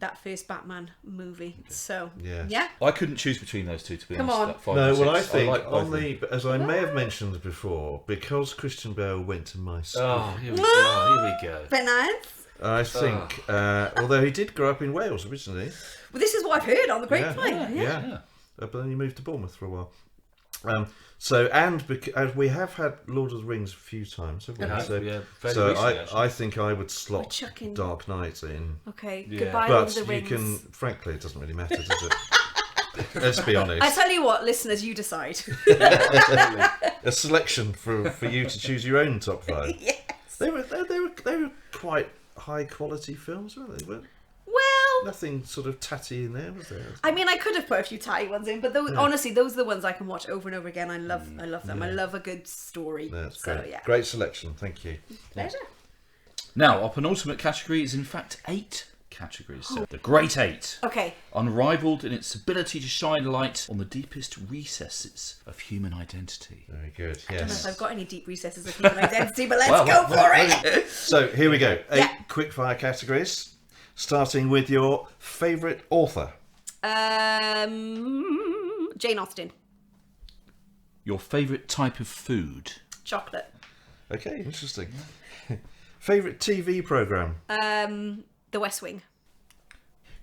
that first Batman movie. So Yes. yeah. I couldn't choose between those two, to be Come honest. on. That 5 No, and well, I 6. think like both of them. as I may have mentioned before, because Christian Bale went to my school, Oh, here we go. Here we go. But nice. I think, although he did grow up in Wales originally, Well, this is what I've heard on the grapevine. yeah. But then he moved to Bournemouth for a while. And we have had Lord of the Rings a few times, haven't we? Okay. So, Yeah, fairly so recently, actually. I think I would slot We're chucking- Dark Knight in. Okay. Yeah. Goodbye, Lord of But the you Rings. can, frankly, it doesn't really matter, does it? Let's be honest. I tell you what, listeners, you decide. A selection for you to choose your own top 5. Yes. They were quite high quality films, weren't they? Well, Nothing sort of tatty in there, was there? I mean, I could have put a few tatty ones in, but honestly, those are the ones I can watch over and over again. I love them. I love a good story. That's so great. yeah, Great selection, thank you. pleasure. Now, our penultimate category is in fact 8 categories. So the Great 8. Okay. Unrivaled in its ability to shine light on the deepest recesses of human identity. Very good, I don't know yes. if I've got any deep recesses of human identity, but let's Well, go for it. So here we go. 8 Yeah. quickfire categories, starting with your favourite author. Jane Austen. Your favourite type of food? Chocolate. Okay, interesting. Favourite TV programme? The West Wing.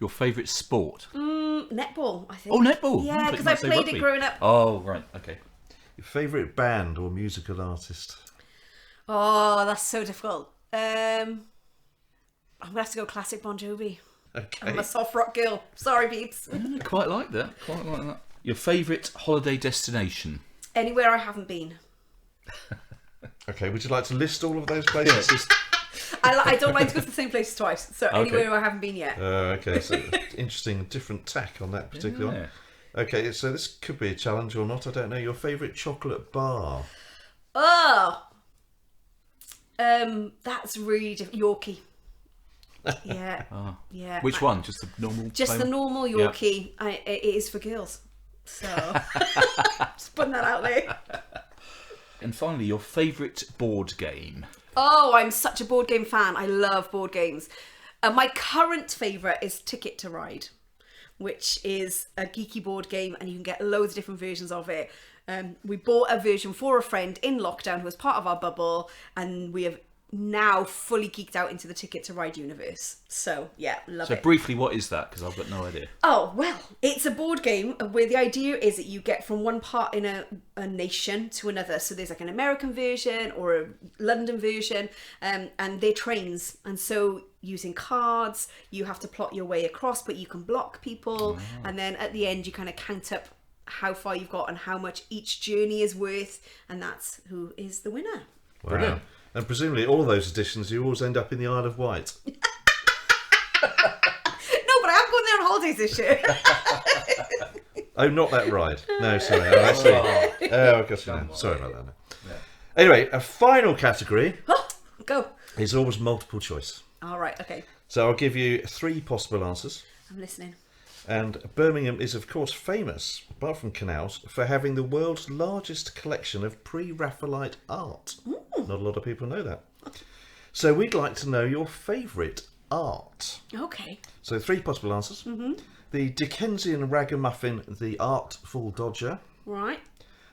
Your favourite sport? Netball, I think. Oh, netball. Yeah, thought because you I might say played rugby. it growing up. Oh, right, okay. Your favourite band or musical artist? Oh, that's so difficult. I'm gonna have to go classic Bon Jovi. Okay. I'm a soft rock girl. Sorry, peeps. Quite like that. Quite like that. Your favourite holiday destination? Anywhere I haven't been. Okay, would you like to list all of those places? I don't like to go to the same place twice. So anywhere I haven't been yet. Okay, so interesting, different tack on that particular one. Okay, so this could be a challenge or not, I don't know. Your favourite chocolate bar? Oh, that's really different. Yorkie. Yeah, yeah. Which one? Just the normal? Just the plain- normal Yorkie. It is for girls. So just putting that out there. And finally, your favourite board game? Oh, I'm such a board game fan. I love board games. My current favourite is Ticket to Ride, which is a geeky board game, and you can get loads of different versions of it. We bought a version for a friend in lockdown who was part of our bubble, and we have now fully geeked out into the Ticket to Ride universe. So yeah, love So it. briefly, what is that? Because I've got no idea. Oh, well, it's a board game where the idea is that you get from one part in a nation to another. So there's like an American version or a London version, and they're trains. And so using cards, you have to plot your way across, but you can block people. And then at the end, you kind of count up how far you've got and how much each journey is worth. And that's who is the winner. Wow. Brilliant. And presumably all those editions, you always end up in the Isle of Wight. No, but I am going there on holidays this year. Oh, not that ride. No, sorry. Oh, I see. Oh, I guess no. Sorry about that. No. Anyway, a final category Go. is always multiple choice. All right, okay. So I'll give you 3 possible answers. I'm listening. And Birmingham is, of course, famous, apart from canals, for having the world's largest collection of pre-Raphaelite art. Not a lot of people know that. So we'd like to know your favourite art. Okay. So 3 possible answers. The Dickensian ragamuffin, the Artful Dodger. Right.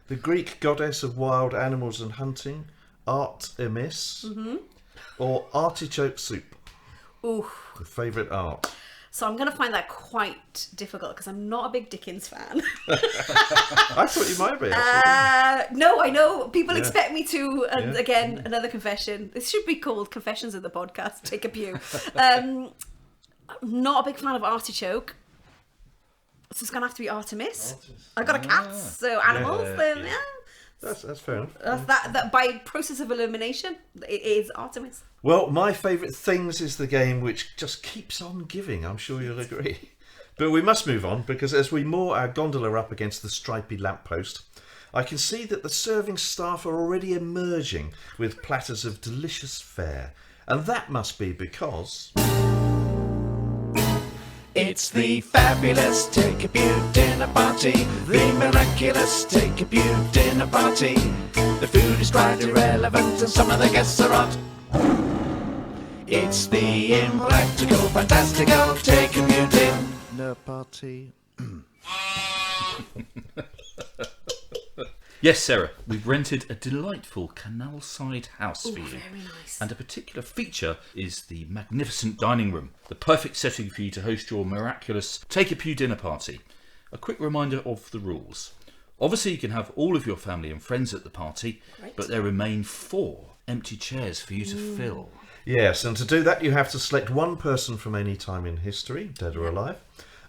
The Greek goddess of wild animals and hunting, Artemis. Or artichoke soup. Ooh. Your favourite art. So I'm going to find that quite difficult because I'm not a big Dickens fan. I thought you might be, actually. No, I know. People expect me to. And Yeah. again, another confession. This should be called Confessions of the Podcast. Take a pew. Not a big fan of artichoke. So it's going to have to be Artemis. I've got a cat, so animals. Then, yeah. That's fair enough. That by process of elimination, it is Artemis. Well, my favourite things is the game which just keeps on giving. I'm sure you'll agree. But we must move on because as we moor our gondola up against the stripy lamppost, I can see that the serving staff are already emerging with platters of delicious fare. And that must be because... It's the fabulous Take a Pew dinner party. The miraculous Take a Pew dinner party. The food is quite irrelevant and some of the guests are odd. It's the impractical, fantastical, take a mute dinner party. Yes, Sarah, we've rented a delightful canal-side house for you. Very nice. And a particular feature is the magnificent dining room, the perfect setting for you to host your miraculous take-a-pew dinner party. A quick reminder of the rules. Obviously, you can have all of your family and friends at the party, Great. but there remain 4 empty chairs for you to fill. Yes, and to do that you have to select one person from any time in history, dead or alive,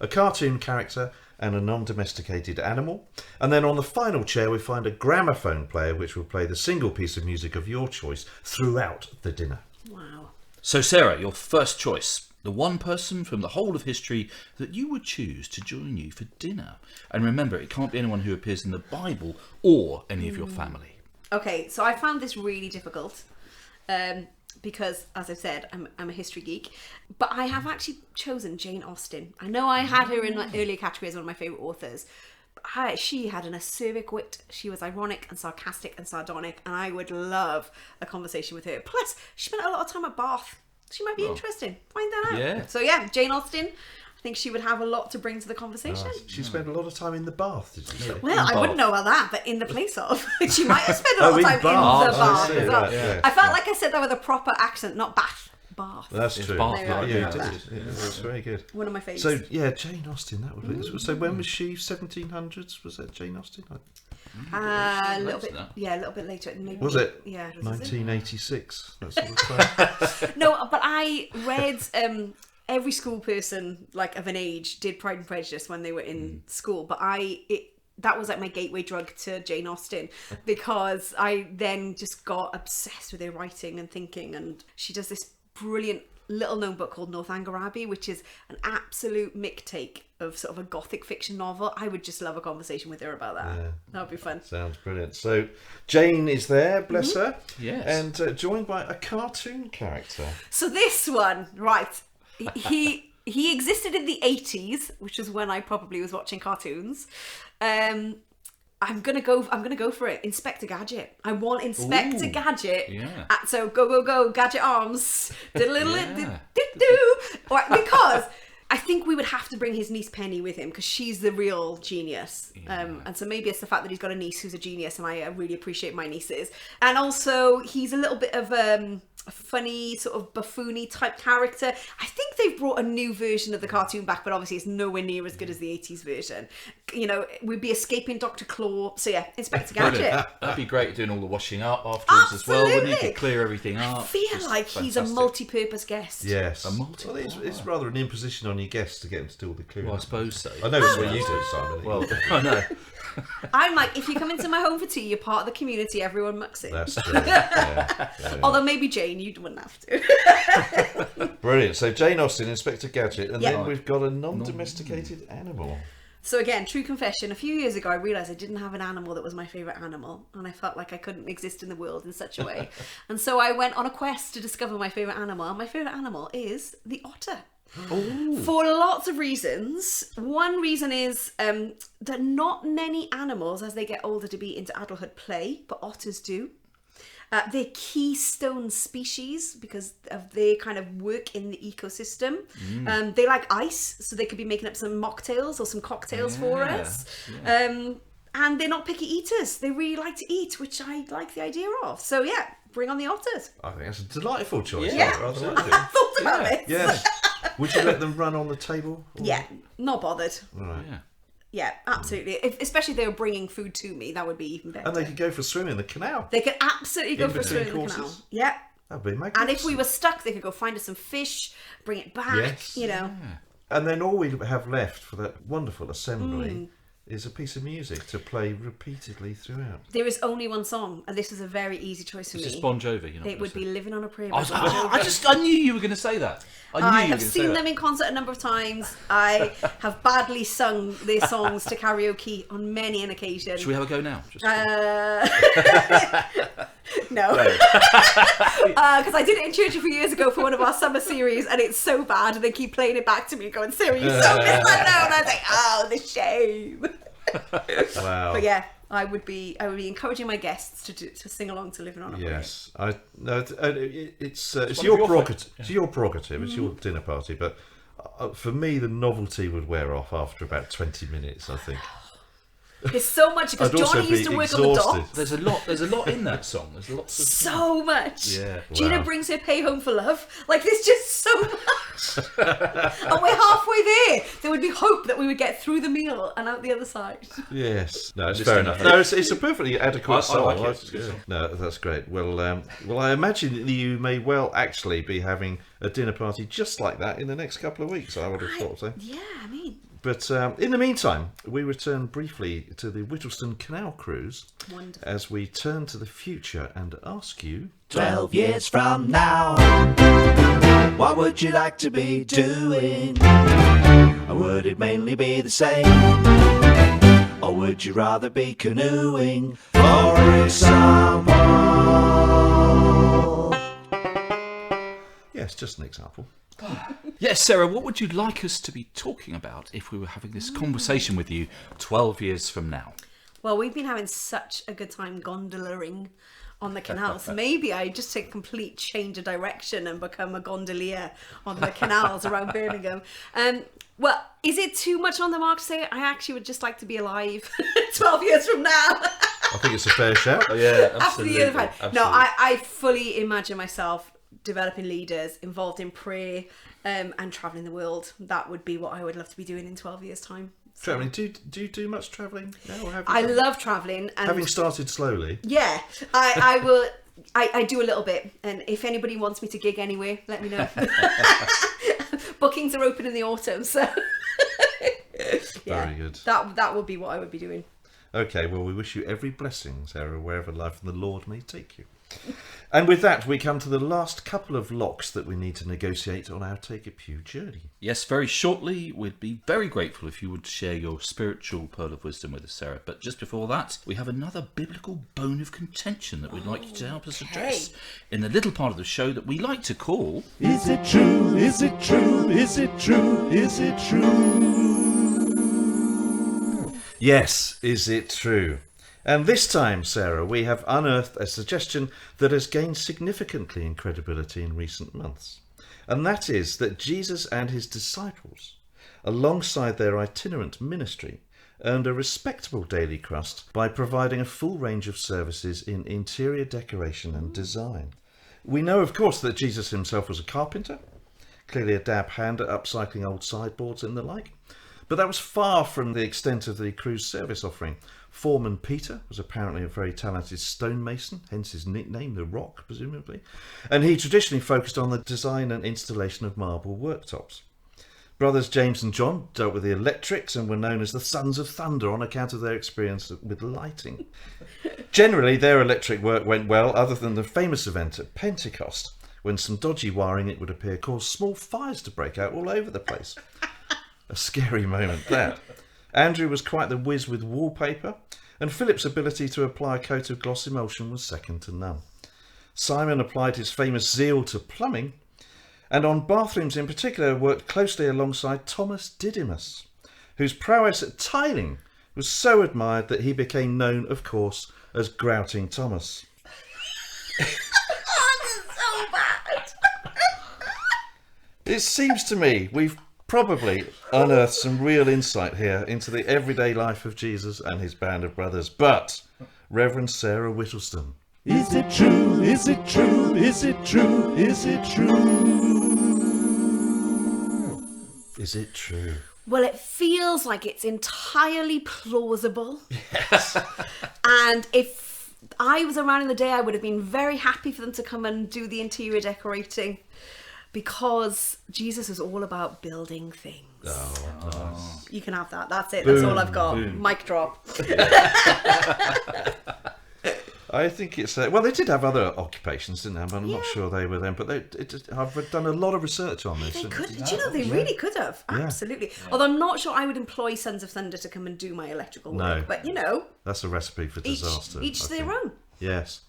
a cartoon character and a non-domesticated animal. And then on the final chair we find a gramophone player which will play the single piece of music of your choice throughout the dinner. Wow. So, Sarah, your first choice. The one person from the whole of history that you would choose to join you for dinner. And remember, it can't be anyone who appears in the Bible or any of your family. Okay, so I found this really difficult because, as I've said, I'm a history geek. But I have actually chosen Jane Austen. I know I had her in my earlier category as one of my favourite authors. But she had an acerbic wit. She was ironic and sarcastic and sardonic. And I would love a conversation with her. Plus, she spent a lot of time at Bath. She might be interesting. Find that out. Yeah. So yeah, Jane Austen. I think she would have a lot to bring to the conversation. She spent a lot of time in the bath, did you say? Well, I Bath. wouldn't know about that, but in the place of. She might have spent a lot of in time in the Bath. bath I see, as well. right, yeah. I felt like I said that with a proper accent, not bath. Bath. That's It's true. Bath, Yeah, like, you yeah. did. Yeah, that's very good. One of my favourites. So yeah, Jane Austen. That would be. So when was she? 1700s? Was that Jane Austen? a little Later bit, that. yeah, a little bit later. Maybe, Was it? Yeah. Was it? 1986. That sort of time. No, but I read every school person like of an age did Pride and Prejudice when they were in school, but that was like my gateway drug to Jane Austen because I then just got obsessed with her writing and thinking, and she does this brilliant little known book called Northanger Abbey, which is an absolute mick take of sort of a gothic fiction novel. I would just love a conversation with her about that. Yeah. That would be fun. Sounds brilliant. So Jane is there, bless her. Yes. And joined by a cartoon character. So this one, right, he existed in the 80s, which is when I probably was watching cartoons. I'm gonna go for it. Inspector Gadget. I want Inspector Ooh, Gadget. yeah. So go Gadget arms. Yeah. Right, because I think we would have to bring his niece Penny with him because she's the real genius. And so maybe it's the fact that he's got a niece who's a genius, and I really appreciate my nieces. And also he's a little bit of a funny sort of buffoony type character. I think they've brought a new version of the cartoon back, but obviously it's nowhere near as good as the 80s version. You know, we'd be escaping Dr. Claw. So yeah, Inspector Gadget. Brilliant. That'd be great doing all the washing up afterwards as well, wouldn't it? You Absolutely. could clear everything up. I feel Just like he's a fantastic. multi-purpose guest. Yes. A multi- Well, it's rather an imposition on your guests to get them to do all the clearing. Well, I suppose so. I know it's what you do, Simon. Well, I know. I'm like, if you come into my home for tea, you're part of the community, everyone mucks in. That's true. Yeah. Although maybe Jane, you wouldn't have to. Brilliant. So Jane Austen, Inspector Gadget, and Yeah. then we've got a non-domesticated animal. So again, true confession, a few years ago I realised I didn't have an animal that was my favourite animal, and I felt like I couldn't exist in the world in such a way. And so I went on a quest to discover my favourite animal, and my favourite animal is the otter. For lots of reasons. One reason is that not many animals, as they get older to be into adulthood, play, but otters do. They're keystone species because of their kind of work in the ecosystem. They like ice, so they could be making up some mocktails or some cocktails for us. And they're not picky eaters. They really like to eat, which I like the idea of. So yeah, bring on the otters. I think that's a delightful choice. Yeah. I rather like I it. thought about it. Yes. Would you let them run on the table? Yeah, not bothered. Right. Yeah. Yeah, absolutely. Especially if they were bringing food to me, that would be even better. And they could go for a swim in the canal. They could absolutely go In for a swim in between the canal. courses? Yeah. That'd be And magnificent. if we were stuck, they could go find us some fish, bring it back, Yes. you know. And then all we have left for that wonderful assembly Mm. is a piece of music to play repeatedly throughout. There is only one song, and this was a very easy choice for It's me. just Bon Jovi, you know. It would be Living on a Prayer. I, by was, Bon Jovi. I knew you were going to say that. I knew I you were have going to say seen that. them in concert a number of times. I have badly sung their songs to karaoke on many an occasion. Should we have a go now? Just No. Because I did it in church a few years ago for one of our summer series, and it's so bad, and they keep playing it back to me, going, Sarah, you sung this one now. And I was like, oh, the shame. Wow. But yeah, I would be encouraging my guests to sing along to Living on a Prayer. Yes, it's one your of your prerogative. favourites, It's your prerogative. It's your dinner party. But for me, the novelty would wear off after about 20 minutes. I think. There's so much because I'd also Johnny used be to work on the exhausted. docks. There's a lot in that song. There's lots of So much. Yeah, Gina wow. brings her pay home for love. Like, there's just so much. And we're halfway there. There would be hope that we would get through the meal and out the other side. Yes, no, it's Listing fair enough. of No, it's a perfectly adequate I song. like it. It's a good song. No, that's great. Well, I imagine that you may well actually be having a dinner party just like that in the next couple of weeks. I would have thought so. Yeah, I mean, But in the meantime, we return briefly to the Whittleston Canal cruise wonderful. as we turn to the future and ask you. 12 years from now, what would you like to be doing? Or would it mainly be the same? Or would you rather be canoeing? For example. Yes, just an example. Yes, Sarah, what would you like us to be talking about if we were having this conversation with you 12 years from now? Well, we've been having such a good time gondolaring on the canals. Maybe I just take a complete change of direction and become a gondolier on the canals around Birmingham. Well, is it too much on the mark to say I actually would just like to be alive 12 years from now? I think it's a fair shout. Yeah, After the year of fire. No, I fully imagine myself developing leaders, involved in prayer, and travelling the world. That would be what I would love to be doing in 12 years' time. So, Travelling? Do you do much travelling now? Or have you I done- love travelling. And Having started slowly. yeah, I will. I do a little bit, and if anybody wants me to gig anywhere, let me know. Bookings are open in the autumn, so Very good. That would be what I would be doing. Okay, well, we wish you every blessing, Sarah, wherever life and the Lord may take you. And with that, we come to the last couple of locks that we need to negotiate on our Take a Pew journey. Yes, very shortly, we'd be very grateful if you would share your spiritual pearl of wisdom with us, Sarah. But just before that, we have another biblical bone of contention that we'd like you to help us address in the little part of the show that we like to call... Is it true? Is it true? Is it true? Is it true? Yes, is it true? And this time, Sarah, we have unearthed a suggestion that has gained significantly in credibility in recent months. And that is that Jesus and his disciples, alongside their itinerant ministry, earned a respectable daily crust by providing a full range of services in interior decoration and design. We know, of course, that Jesus himself was a carpenter, clearly a dab hand at upcycling old sideboards and the like. But that was far from the extent of the cruise service offering. Foreman Peter was apparently a very talented stonemason, hence his nickname, The Rock, presumably. And he traditionally focused on the design and installation of marble worktops. Brothers James and John dealt with the electrics and were known as the Sons of Thunder on account of their experience with lighting. Generally, their electric work went well, other than the famous event at Pentecost, when some dodgy wiring, it would appear, caused small fires to break out all over the place. A scary moment, that. Andrew was quite the whiz with wallpaper, and Philip's ability to apply a coat of gloss emulsion was second to none. Simon applied his famous zeal to plumbing, and on bathrooms in particular worked closely alongside Thomas Didymus, whose prowess at tiling was so admired that he became known, of course, as Grouting Thomas. Oh, this is so bad. It seems to me we've probably unearthed some real insight here into the everyday life of Jesus and his band of brothers. But, Reverend Sarah Whittleston. Is it true? Is it true? Is it true? Is it true? Is it true? Well, it feels like it's entirely plausible. Yes. And if I was around in the day, I would have been very happy for them to come and do the interior decorating, because Jesus is all about building things. Oh, nice. You can have that. That's it. That's all I've got. Boom. Mic drop. I think it's... well, they did have other occupations, didn't they? But I'm not sure they were them. But I've done a lot of research on this. They could. Do you know, they really could have. Absolutely. Although I'm not sure I would employ Sons of Thunder to come and do my electrical work. No. But, you know, That's a recipe for disaster. each I their think. own. Yes.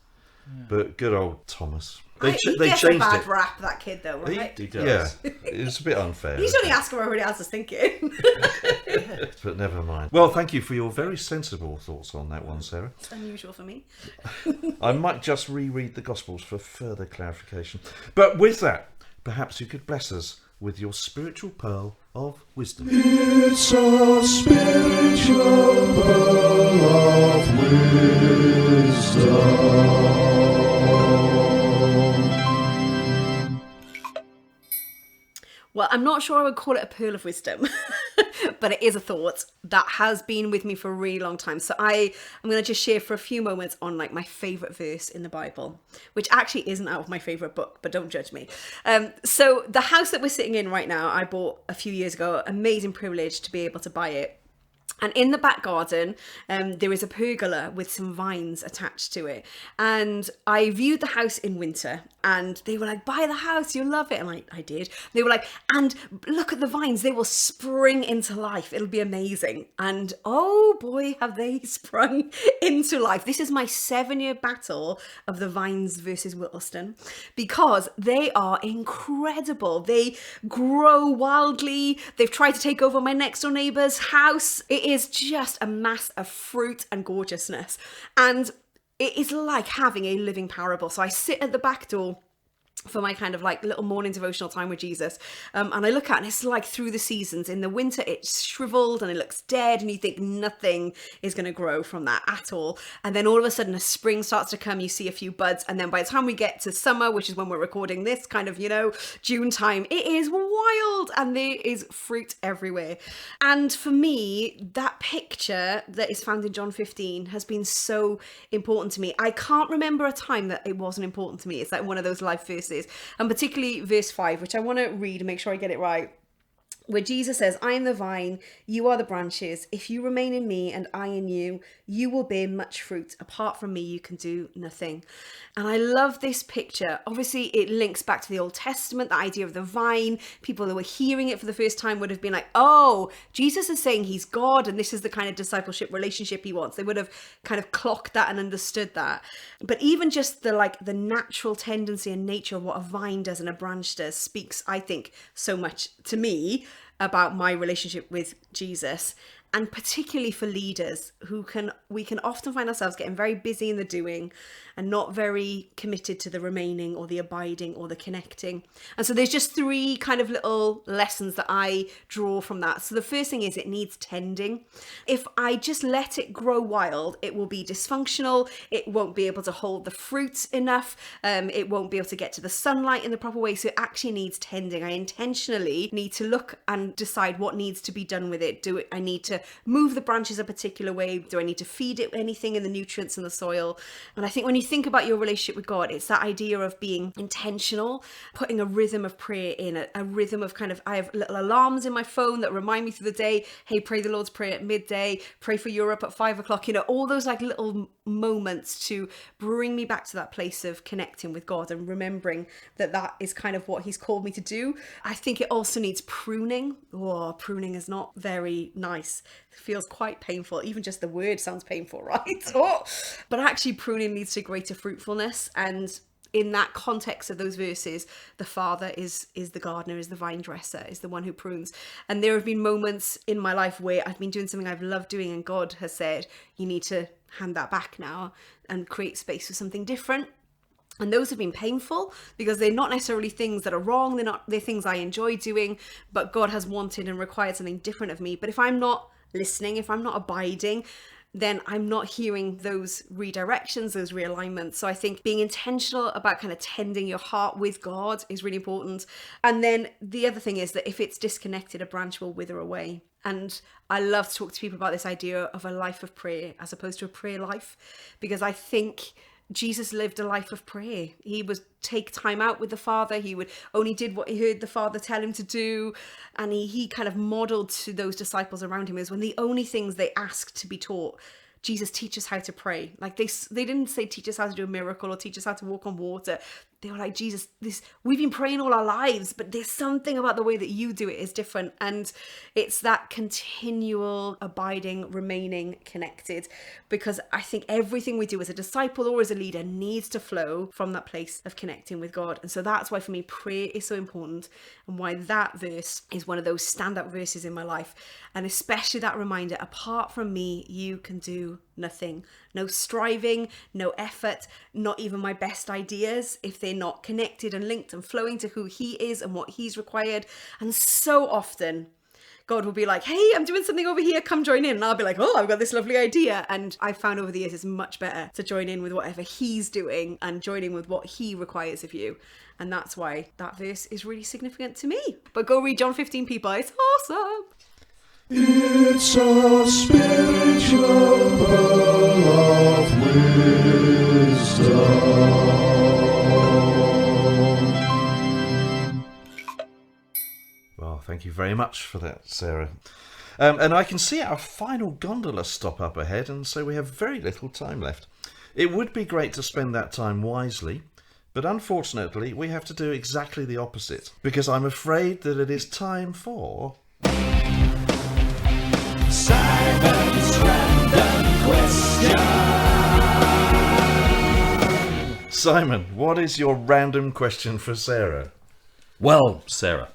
Yeah. But good old Thomas. They he gets a changed bad it. rap, that kid, though, right? He does. Yeah, it's a bit unfair. He's isn't only it? asking what everybody else is thinking. But never mind. Well, thank you for your very sensible thoughts on that one, Sarah. It's unusual for me. I might just reread the Gospels for further clarification. But with that, perhaps you could bless us with your spiritual pearl of wisdom. It's a spiritual pearl of wisdom. Well, I'm not sure I would call it a pearl of wisdom, but it is a thought that has been with me for a really long time. So I'm going to just share for a few moments on like my favourite verse in the Bible, which actually isn't out of my favourite book, but don't judge me. So the house that we're sitting in right now, I bought a few years ago. Amazing privilege to be able to buy it. And in the back garden, there is a pergola with some vines attached to it. And I viewed the house in winter and they were like, buy the house, you'll love it. And I did. They were like, and look at the vines, they will spring into life. It'll be amazing. And oh boy, have they sprung into life. This is my 7-year battle of the vines versus Whittleston because they are incredible. They grow wildly. They've tried to take over my next door neighbour's house. It is just a mass of fruit and gorgeousness. And it is like having a living parable. So I sit at the back door for my kind of like little morning devotional time with Jesus. And I look at it and it's like through the seasons. In the winter, it's shriveled and it looks dead and you think nothing is going to grow from that at all. And then all of a sudden a spring starts to come, you see a few buds. And then by the time we get to summer, which is when we're recording this kind of, June time, it is wild and there is fruit everywhere. And for me, that picture that is found in John 15 has been so important to me. I can't remember a time that it wasn't important to me. It's like one of those life verses. And particularly verse 5, which I want to read and make sure I get it right, where Jesus says, I am the vine, you are the branches. If you remain in me and I in you, you will bear much fruit. Apart from me, you can do nothing. And I love this picture. Obviously, it links back to the Old Testament, the idea of the vine. People who were hearing it for the first time would have been like, oh, Jesus is saying he's God and this is the kind of discipleship relationship he wants. They would have kind of clocked that and understood that. But even just the natural tendency and nature of what a vine does and a branch does speaks, I think, so much to me about my relationship with Jesus. And particularly for leaders we can often find ourselves getting very busy in the doing and not very committed to the remaining or the abiding or the connecting. And so there's just 3 kind of little lessons that I draw from that. So the first thing is it needs tending. If I just let it grow wild, it will be dysfunctional. It won't be able to hold the fruit enough. It won't be able to get to the sunlight in the proper way. So it actually needs tending. I intentionally need to look and decide what needs to be done with it. I need to move the branches a particular way? Do I need to feed it anything in the nutrients in the soil? And I think when you think about your relationship with God, it's that idea of being intentional, putting a rhythm of prayer in, a rhythm of kind of, I have little alarms in my phone that remind me through the day, hey, pray the Lord's Prayer at midday, pray for Europe at 5 o'clock, all those like little moments to bring me back to that place of connecting with God and remembering that is kind of what he's called me to do. I think it also needs pruning. Oh, pruning is not very nice. It feels quite painful. Even just the word sounds painful, right? Oh. But actually pruning leads to greater fruitfulness. And in that context of those verses, the Father is the gardener, is the vine dresser, is the one who prunes. And there have been moments in my life where I've been doing something I've loved doing and God has said, you need to hand that back now and create space for something different. And those have been painful because they're not necessarily things that are wrong. They're things I enjoy doing, but God has wanted and required something different of me. But if I'm not listening, if I'm not abiding, then I'm not hearing those redirections, those realignments. So I think being intentional about kind of tending your heart with God is really important. And then the other thing is that if it's disconnected, a branch will wither away. And I love to talk to people about this idea of a life of prayer as opposed to a prayer life, because I think Jesus lived a life of prayer. He would take time out with the Father. He would only did what he heard the Father tell him to do. And he kind of modeled to those disciples around him is when the only things they asked to be taught, Jesus, teach us how to pray. Like they didn't say teach us how to do a miracle or teach us how to walk on water. they were like, Jesus, we've been praying all our lives, but there's something about the way that you do it is different. And it's that continual abiding, remaining connected, because I think everything we do as a disciple or as a leader needs to flow from that place of connecting with God. And so that's why for me, prayer is so important, and why that verse is one of those standout verses in my life. And especially that reminder, apart from me, you can do nothing. No striving, no effort, not even my best ideas, if they're not connected and linked and flowing to who he is and what he's required. And so often God will be like, hey, I'm doing something over here, come join in. And I'll be like, oh, I've got this lovely idea. And I've found over the years it's much better to join in with whatever he's doing and joining with what he requires of you. And that's why that verse is really significant to me. But go read John 15, people. It's awesome. It's a spiritual pearl of wisdom. Well, thank you very much for that, Sarah. And I can see our final gondola stop up ahead, and so we have very little time left. It would be great to spend that time wisely, but unfortunately we have to do exactly the opposite, because I'm afraid that it is time for... Simon's random question. Simon, what is your random question for Sarah? Well, Sarah,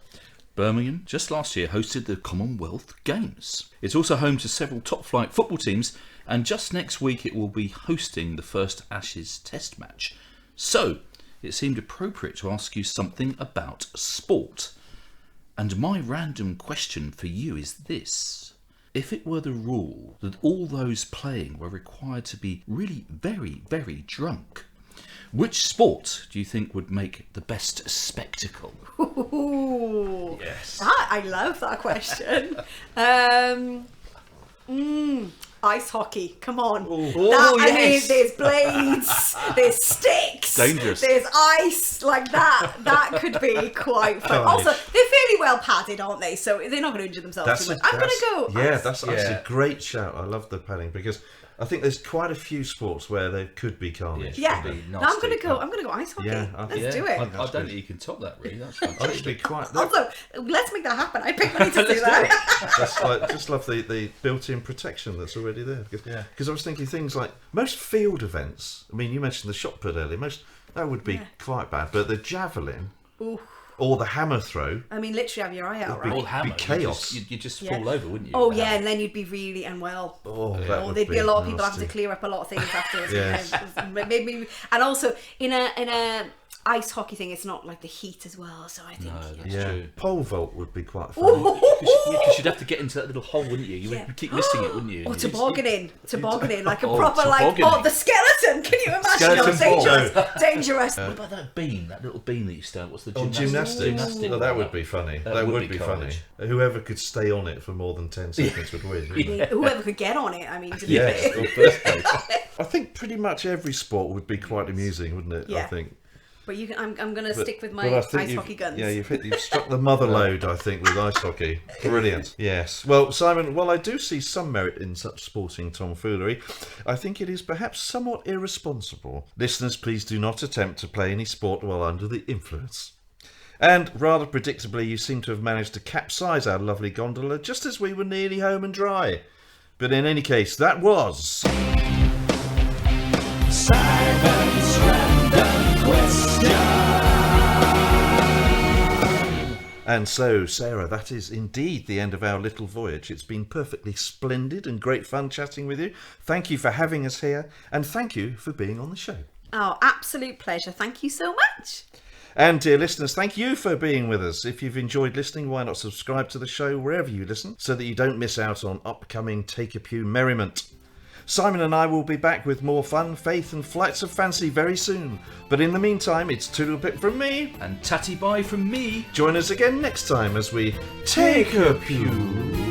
Birmingham just last year hosted the Commonwealth Games. It's also home to several top-flight football teams, and just next week it will be hosting the first Ashes Test match. So, it seemed appropriate to ask you something about sport. And my random question for you is this. If it were the rule that all those playing were required to be really very, very drunk, which sport do you think would make the best spectacle? Ooh, Yes. I love that question. Ice hockey, come on. I mean, there's blades, there's sticks, Dangerous. there's ice, like that. That could be quite fun. Carnage. Also, they're fairly well padded, aren't they? So they're not going to injure themselves too much. I'm going to go. Yeah, ice. that's a great shout. I love the padding, because I think there's quite a few sports where there could be carnage. Yeah, Pretty no, nasty. I'm going to go ice hockey. Yeah, Let's do it. I don't think you can top that, really. That's I think it'd be fantastic. quite... Also, let's make that happen. I picked money to do Let's do that. That's like, just love the built-in protection that's already there. Because I was thinking things like most field events. I mean, you mentioned the shot put earlier. That would be quite bad. But the javelin Ooh. or the hammer throw. I mean, literally have your eye out, right? All hammer. chaos. You'd just Yeah. fall over, wouldn't you? Oh with yeah, hammer? and then you'd be really unwell. Oh, that would There'd be a lot of people having nasty. to clear up a lot of things afterwards. Yes. Maybe, and also in a ice hockey thing, it's not like the heat as well. So I think. No, that's Yeah, true. pole vault would be quite fun. Because you'd have to get into that little hole, wouldn't you? You would keep missing it, wouldn't you? Or tobogganing, like a Oh, proper tobogganing. the skeleton. Can you imagine? Skeleton Dangerous, dangerous. What about that bean? That little bean that you stand. What's the Oh, gymnastics? gymnastics. Well, that would be funny. That would be funny. carnage. Whoever could stay on it for more than 10 seconds would win. wouldn't it? Whoever could get on it. I mean, to be Yes. fair. Well, first place. I think pretty much every sport would be quite amusing, wouldn't it? I Yeah. think. But you can. I'm going to stick with my But I think ice hockey guns. Yeah, you've struck the mother lode, I think, with ice hockey. Brilliant. Yes. Well, Simon, while I do see some merit in such sporting tomfoolery, I think it is perhaps somewhat irresponsible. Listeners, please do not attempt to play any sport while under the influence. And rather predictably, you seem to have managed to capsize our lovely gondola just as we were nearly home and dry. But in any case, that was... Simon's random question. And so, Sarah, that is indeed the end of our little voyage. It's been perfectly splendid and great fun chatting with you. Thank you for having us here, and thank you for being on the show. Oh, absolute pleasure. Thank you so much. And dear listeners, thank you for being with us. If you've enjoyed listening, why not subscribe to the show wherever you listen, so that you don't miss out on upcoming Take a Pew merriment. Simon and I will be back with more fun, faith and flights of fancy very soon. But in the meantime, it's toodle pip from me. And tatty bye from me. Join us again next time as we take a pew.